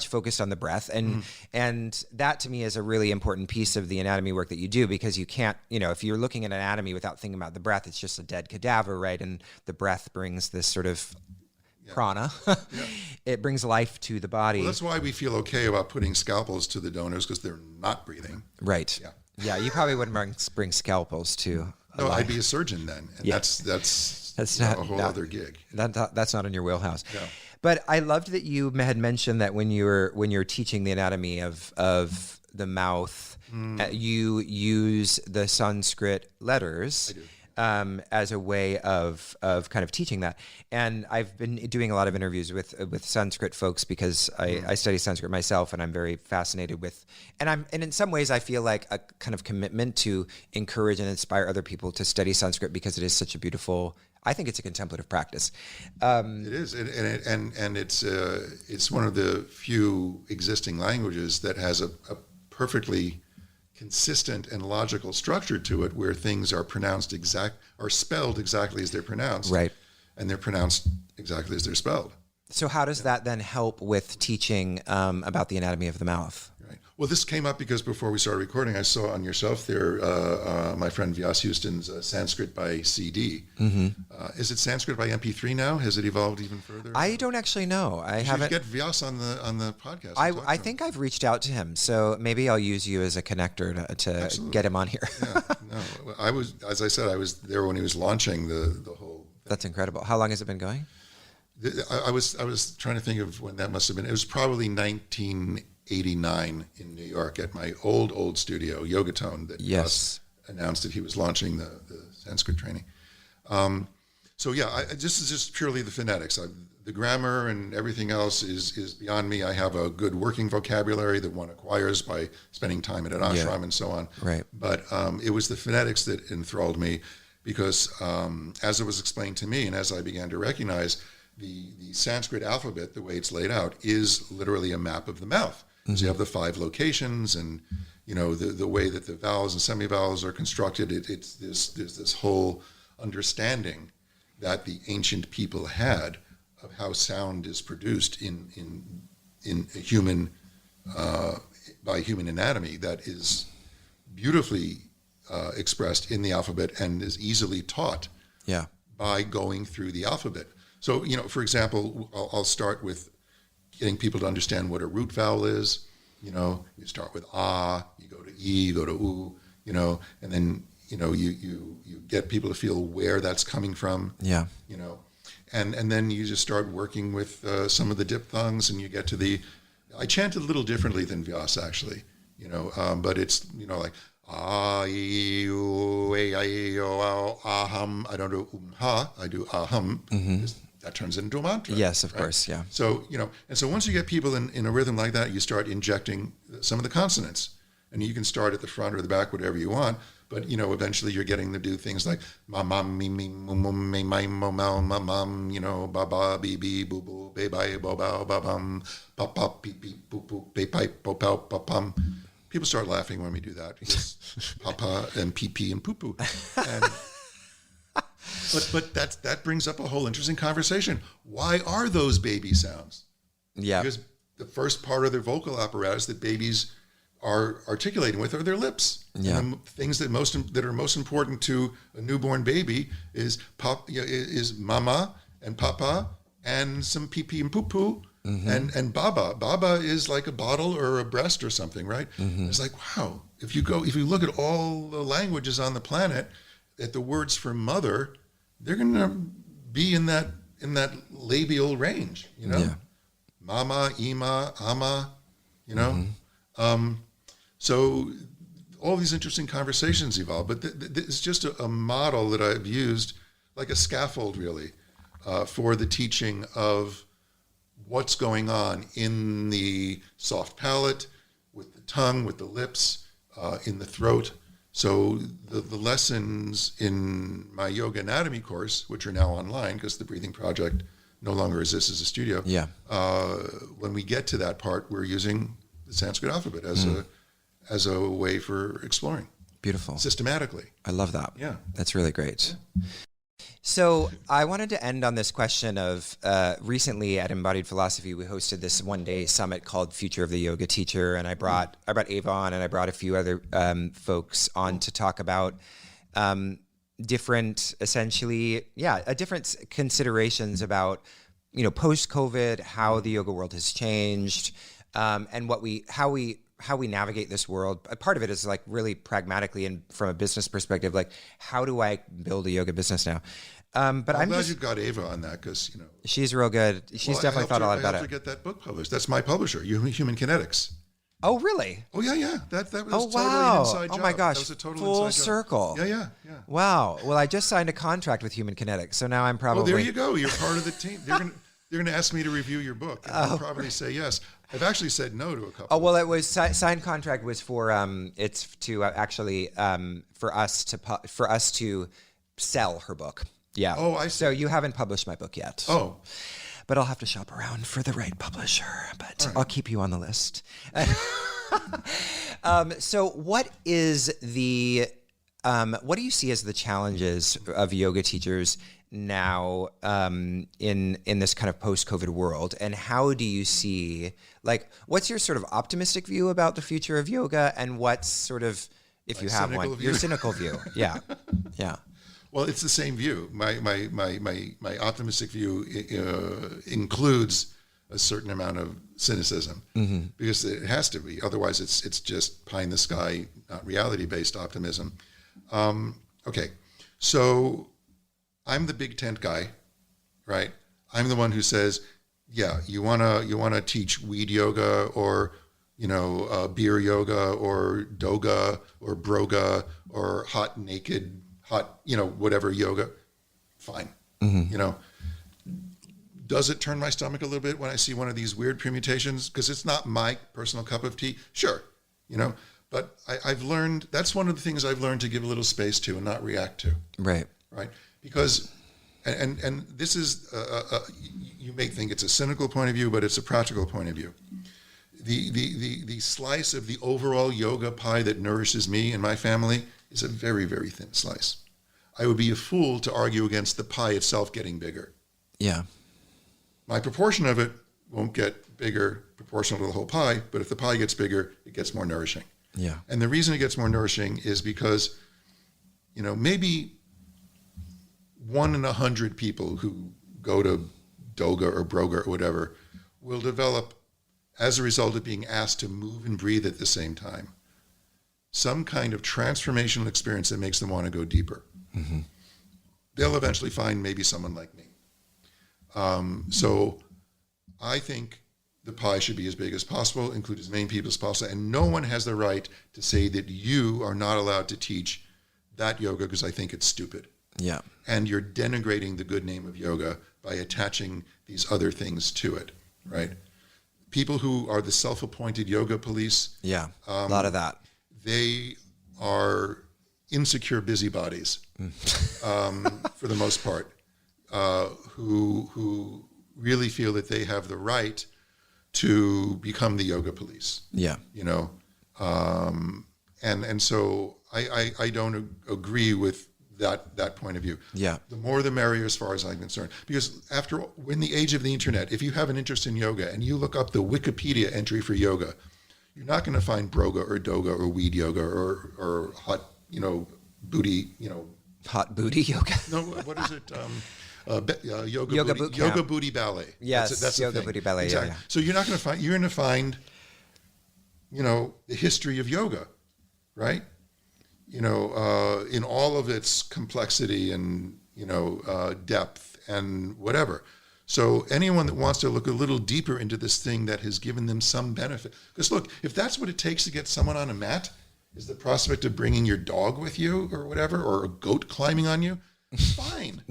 focused on the breath, and that to me is a really important piece of the anatomy work that you do, because you can't, if you're looking at anatomy without thinking about the breath, it's just a dead cadaver, right? And the breath brings this sort of prana. It brings life to the body. Well, that's why we feel okay about putting scalpels to the donors, because they're not breathing. Right. Yeah. You probably wouldn't bring scalpels to. No, I'd be a surgeon then, and that's not a whole other gig. That's not in your wheelhouse. No. But I loved that you had mentioned that when you're teaching the anatomy of the mouth, you use the Sanskrit letters. I do. As a way of kind of teaching that. And I've been doing a lot of interviews with Sanskrit folks because I study Sanskrit myself, and I'm very fascinated with, and in some ways I feel like a kind of commitment to encourage and inspire other people to study Sanskrit, because it is such a beautiful, I think it's a contemplative practice. It is, and it's one of the few existing languages that has a perfectly consistent and logical structure to it, where things are spelled exactly as they're pronounced, right? And they're pronounced exactly as they're spelled. So how does that then help with teaching about the anatomy of the mouth? Right. Well, this came up because before we started recording, I saw on your shelf there my friend Vyas Houston's Sanskrit by CD. Is it Sanskrit by MP3 now? Has it evolved even further? I don't actually know. I haven't. Get Vyas on the podcast. I think I've reached out to him, so maybe I'll use you as a connector to get him on here. No, I was, as I said, I was there when he was launching the whole thing. That's incredible. How long has it been going? I was trying to think of when that must have been. It was probably 1989 in New York at my old studio, Yogatone, that Vyas announced that he was launching the Sanskrit training. So yeah, this is just purely the phonetics. The grammar and everything else is beyond me. I have a good working vocabulary that one acquires by spending time at an ashram and so on. Right. But it was the phonetics that enthralled me, because as it was explained to me, and as I began to recognize, the Sanskrit alphabet, the way it's laid out, is literally a map of the mouth. So you have the 5 locations, and the way that the vowels and semivowels are constructed. There's this whole understanding that the ancient people had of how sound is produced in a human by human anatomy that is beautifully expressed in the alphabet and is easily taught by going through the alphabet. So, for example, I'll start with getting people to understand what a root vowel is. You start with ah, you go to e, you go to u, and then, you get people to feel where that's coming from. Yeah. And then you just start working with some of the diphthongs, and you get to I chant it a little differently than Vyas, actually, but it's, like, ah, e, u, e, I, o, aham. I don't do ha, I do aham. Mm-hmm. That turns into a mantra. Yes, of course, yeah. So, and so once you get people in a rhythm like that, you start injecting some of the consonants. And you can start at the front or the back, whatever you want. But, eventually you're getting to do things like ma, mam, mi, mum, me, my, mo, mal, ma, mam, ba, ba, bi, bi, boo, boo, be, bye, bo, bow, ba, bum, pa, pa, beep, beep, boo, boo, be, pipe, bo, pow, pa, pum. People start laughing when we do that because papa and pee, pee, and poo, poo. But that brings up a whole interesting conversation. Why are those baby sounds? Yeah. Because the first part of their vocal apparatus that babies are articulating with are their lips. Yeah. And the things that are most important to a newborn baby is is mama and papa and some pee pee and poo poo. Mm-hmm. And baba. Baba is like a bottle or a breast or something, right? Mm-hmm. It's like, wow, if you look at all the languages on the planet, at the words for mother, they're going to be in that labial range, Yeah. Mama, ima, ama, Mm-hmm. So all these interesting conversations evolve, but it's just a model that I've used, like a scaffold, really, for the teaching of what's going on in the soft palate, with the tongue, with the lips, in the throat. So the lessons in my yoga anatomy course, which are now online because the Breathing Project no longer exists as a studio. Yeah. When we get to that part, we're using the Sanskrit alphabet as a way for exploring. Beautiful. Systematically. I love that. Yeah. That's really great. Yeah. So I wanted to end on this question of recently at Embodied Philosophy, we hosted this one-day summit called Future of the Yoga Teacher, and I brought Ava on, and I brought a few other folks on to talk about different considerations about post-COVID, how the yoga world has changed, and how we navigate this world. A part of it is like really pragmatically and from a business perspective, like how do I build a yoga business now? But I'm glad you got Ava on that because she's real good. She's definitely thought a lot about it. I helped her get that book published. That's my publisher, Human Kinetics. Oh, really? Oh, yeah. That was wow. Totally an inside job. Oh my gosh! That was a total full circle. Yeah. Wow. Well, I just signed a contract with Human Kinetics, so now I'm probably. Oh, there you go. You're part of the team. They're going to ask me to review your book. And I'll probably say yes. I've actually said no to a couple. Oh well, it was signed contract was for it's to actually for us to sell her book. Yeah. Oh, I see. So you haven't published my book yet. Oh. But I'll have to shop around for the right publisher. But right. I'll keep you on the list. So what is what do you see as the challenges of yoga teachers now in this kind of post-COVID world? And how do you see, what's your sort of optimistic view about the future of yoga, and what's sort of, if you have one, your cynical view? Yeah. Yeah. Well, it's the same view. My optimistic view includes a certain amount of cynicism, mm-hmm. because it has to be. Otherwise, it's just pie in the sky, not reality-based optimism. Okay, so I'm the big tent guy, right? I'm the one who says, yeah, you wanna teach weed yoga or beer yoga or doga or broga or hot naked. Whatever yoga, fine. Mm-hmm. Does it turn my stomach a little bit when I see one of these weird permutations? Because it's not my personal cup of tea. Sure, but I've learned, that's one of the things I've learned to give a little space to and not react to. Right. Right. Because, and this is, you may think it's a cynical point of view, but it's a practical point of view. The slice of the overall yoga pie that nourishes me and my family is a very, very thin slice. I would be a fool to argue against the pie itself getting bigger. Yeah. My proportion of it won't get bigger proportional to the whole pie, but if the pie gets bigger, it gets more nourishing. Yeah. And the reason it gets more nourishing is because, maybe 1 in 100 people who go to Doga or Broga or whatever will develop, as a result of being asked to move and breathe at the same time, some kind of transformational experience that makes them want to go deeper. Mm-hmm. They'll eventually find maybe someone like me. So I think the pie should be as big as possible, include as many people as possible, and no one has the right to say that you are not allowed to teach that yoga because I think it's stupid. Yeah. And you're denigrating the good name of yoga by attaching these other things to it, right? People who are the self-appointed yoga police. Yeah, a lot of that. They are insecure busybodies, for the most part, who really feel that they have the right to become the yoga police. Yeah. And so I don't agree with that point of view. Yeah. The more the merrier as far as I'm concerned. Because after all, in the age of the internet, if you have an interest in yoga and you look up the Wikipedia entry for yoga, you're not going to find Broga or Doga or weed yoga or hot, booty, Hot booty yoga. No, what is it? Yoga Yoga booty, boot camp. yoga booty ballet. Yes, that's yoga the thing. booty ballet. Exactly. Yeah, yeah. So you're not going to find. You're going to find, the history of yoga, right? In all of its complexity and depth and whatever. So anyone that wants to look a little deeper into this thing that has given them some benefit, because look, if that's what it takes to get someone on a mat, is the prospect of bringing your dog with you or whatever, or a goat climbing on you, fine.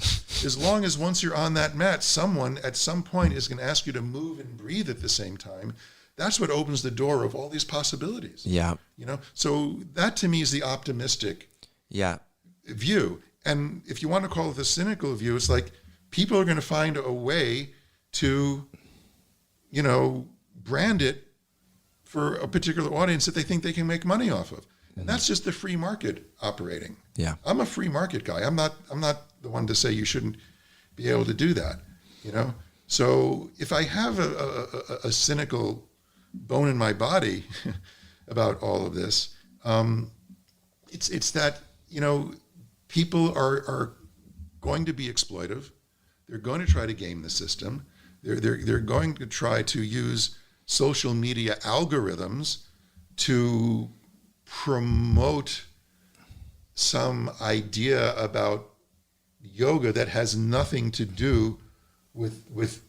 As long as once you're on that mat, someone at some point is going to ask you to move and breathe at the same time. That's what opens the door of all these possibilities. Yeah. So that to me is the optimistic view. And if you want to call it the cynical view, it's like people are going to find a way to, brand it for a particular audience that they think they can make money off of. And that's just the free market operating. Yeah. I'm a free market guy. I'm not the one to say you shouldn't be able to do that, So if I have a cynical bone in my body about all of this, it's that, people are going to be exploitive. They're going to try to game the system. They're going to try to use social media algorithms to promote some idea about yoga that has nothing to do with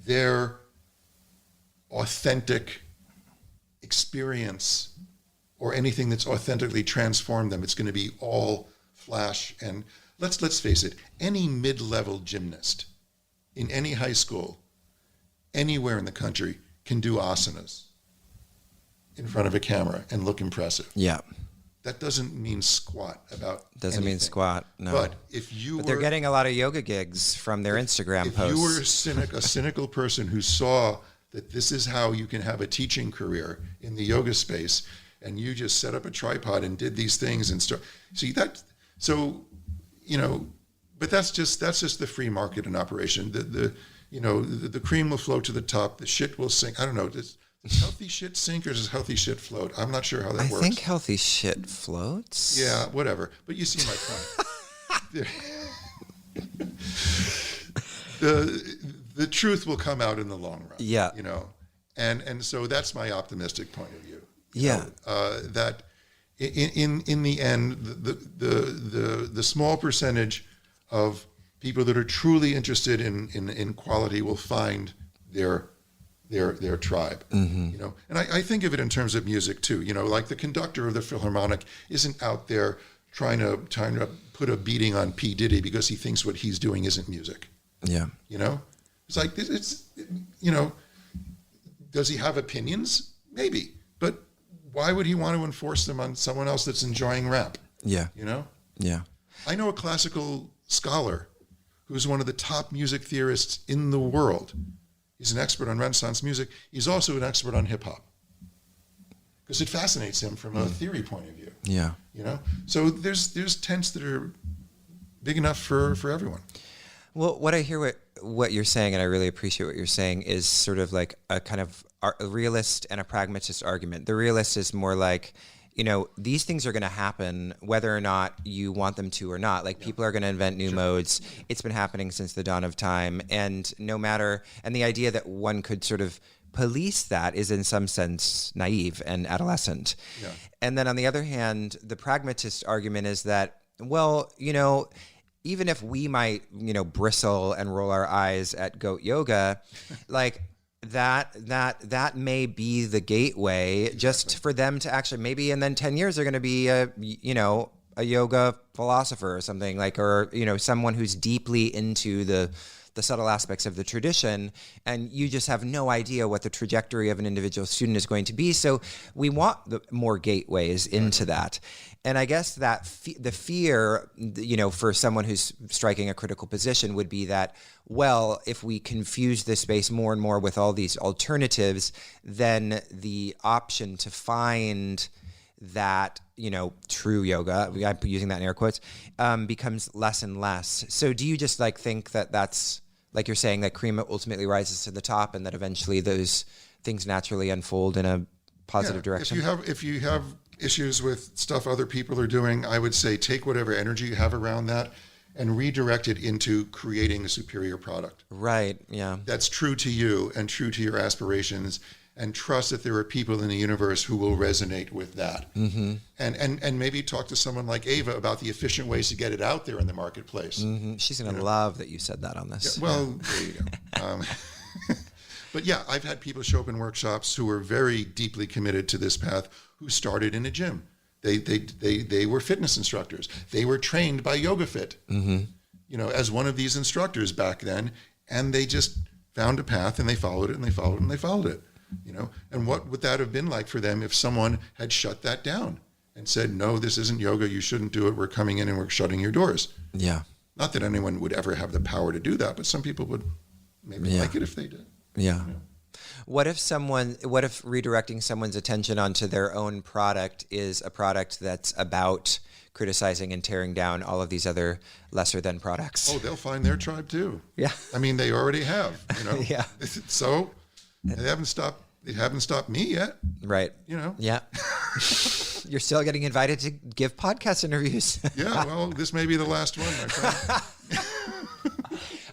their authentic experience or anything that's authentically transformed them. It's going to be all flash. And let's face it, any mid-level gymnast in any high school, anywhere in the country, can do asanas in front of a camera and look impressive. Yeah. That doesn't mean squat about Doesn't mean anything. squat, no. But if you But they're getting a lot of yoga gigs from their Instagram posts. If you were a cynical person who saw that this is how you can have a teaching career in the yoga space, and you just set up a tripod and did these things and start, but that's just the free market in operation. The cream will float to the top, the shit will sink. I don't know. Does healthy shit sink or does healthy shit float? I'm not sure how that works. I think healthy shit floats. Yeah, whatever. But you see my point. The truth will come out in the long run. Yeah. And so that's my optimistic point of view. Yeah. That in the end, the small percentage of people that are truly interested in quality will find their tribe. Mm-hmm. And I think of it in terms of music too. Like the conductor of the Philharmonic isn't out there trying to put a beating on P. Diddy because he thinks what he's doing isn't music. Yeah. It's like does he have opinions? Maybe, but why would he want to enforce them on someone else that's enjoying rap? Yeah. Yeah. I know a classical scholar who's one of the top music theorists in the world. He's an expert on Renaissance music. He's also an expert on hip hop because it fascinates him from a theory point of view. Yeah. So there's tents that are big enough for everyone. Well, what I hear what you're saying, and I really appreciate what you're saying, is sort of like a kind of a realist and a pragmatist argument. The realist is more like, these things are going to happen whether or not you want them to or not. Like people are going to invent new modes. It's been happening since the dawn of time. And and the idea that one could sort of police that is in some sense naive and adolescent. Yeah. And then on the other hand, the pragmatist argument is that, well, even if we might, bristle and roll our eyes at goat yoga, like that may be the gateway just for them to actually maybe, and then 10 years they're going to be a yoga philosopher or something like, or, someone who's deeply into the subtle aspects of the tradition, and you just have no idea what the trajectory of an individual student is going to be. So we want more gateways into that. And I guess that the fear, for someone who's striking a critical position would be that, well, if we confuse this space more and more with all these alternatives, then the option to find that, true yoga, I'm using that in air quotes, becomes less and less. So do you just think that that's, like you're saying, that cream ultimately rises to the top and that eventually those things naturally unfold in a positive direction? If you have issues with stuff other people are doing, I would say take whatever energy you have around that and redirect it into creating a superior product. Right, yeah. That's true to you and true to your aspirations, and trust that there are people in the universe who will resonate with that. Mm-hmm. And maybe talk to someone like Ava about the efficient ways to get it out there in the marketplace. Mm-hmm. She's going to love that you said that on this. Yeah, well, there you go. But yeah, I've had people show up in workshops who are very deeply committed to this path, who started in a gym. They were fitness instructors. They were trained by YogaFit, as one of these instructors back then, and they just found a path and they followed it and they followed it and they followed it. And what would that have been like for them if someone had shut that down and said, no, this isn't yoga, you shouldn't do it, we're coming in and we're shutting your doors? Yeah. Not that anyone would ever have the power to do that, but some people would maybe like it if they did. Yeah. What if redirecting someone's attention onto their own product is a product that's about criticizing and tearing down all of these other lesser than products? Oh, they'll find their tribe too. Yeah. I mean, they already have, Yeah. So they haven't stopped me yet. Right. Yeah. You're still getting invited to give podcast interviews. Yeah. Well, this may be the last one, my friend.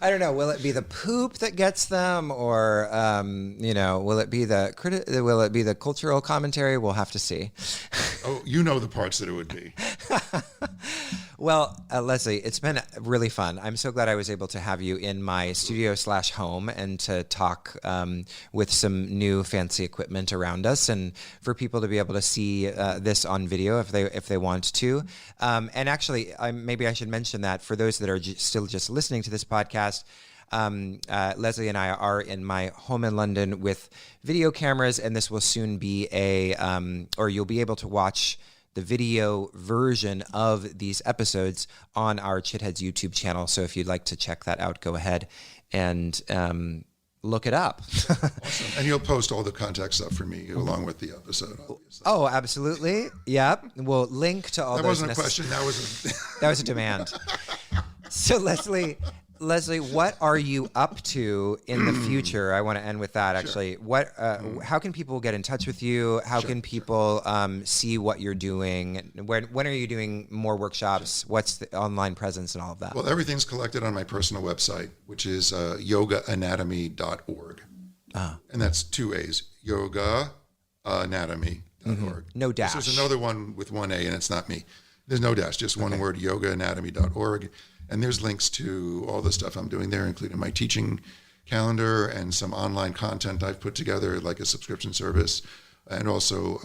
I don't know. Will it be the poop that gets them, or will it be the cultural commentary? We'll have to see. Oh, the parts that it would be. Well, Leslie, it's been really fun. I'm so glad I was able to have you in my studio/home and to talk with some new fancy equipment around us, and for people to be able to see this on video if they want to. And actually, maybe I should mention that for those that are still just listening to this podcast, Leslie and I are in my home in London with video cameras, and this will soon be or you'll be able to watch the video version of these episodes on our Chitheads YouTube channel. So if you'd like to check that out, go ahead and look it up. Awesome. And you'll post all the contact stuff for me along with the episode, obviously. Oh, absolutely. Yep. We'll link to all that those. That wasn't a question. That was that was a demand. So Leslie, what are you up to in the future? I want to end with that, actually. Sure. How can people get in touch with you? How can people see what you're doing? When are you doing more workshops? Sure. What's the online presence and all of that? Well, everything's collected on my personal website, which is yogaanatomy.org. And that's 2 A's, yogaanatomy.org. Mm-hmm. No dash. There's another one with 1 A, and it's not me. There's no dash, just one word, yogaanatomy.org. And there's links to all the stuff I'm doing there, including my teaching calendar and some online content I've put together, like a subscription service, and also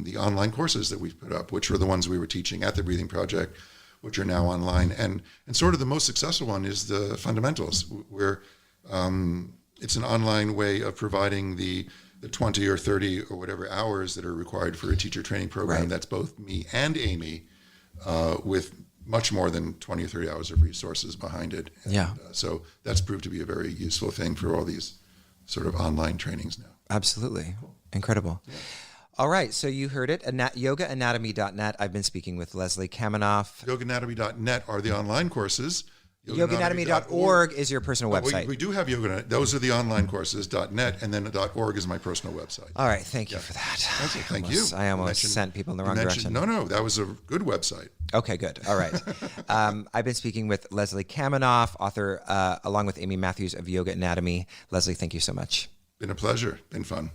the online courses that we've put up, which were the ones we were teaching at the Breathing Project, which are now online. And sort of the most successful one is the fundamentals, where it's an online way of providing the 20 or 30 or whatever hours that are required for a teacher training program. Right. That's both me and Amy, with much more than 20 or 30 hours of resources behind it. And, so that's proved to be a very useful thing for all these sort of online trainings now. Absolutely. Cool. Incredible. Yeah. All right. So you heard it. Yogaanatomy.net. I've been speaking with Leslie Kaminoff. Yogaanatomy.net are the online courses. Yoganatomy.org is your personal website. We do have yoga. Those are the online courses, .net, and then .org is my personal website. All right. Thank you for that. Thank you. I almost sent people in the wrong direction. No, that was a good website. Okay, good. All right. I've been speaking with Leslie Kaminoff, author, along with Amy Matthews of Yoga Anatomy. Leslie, thank you so much. Been a pleasure. Been fun.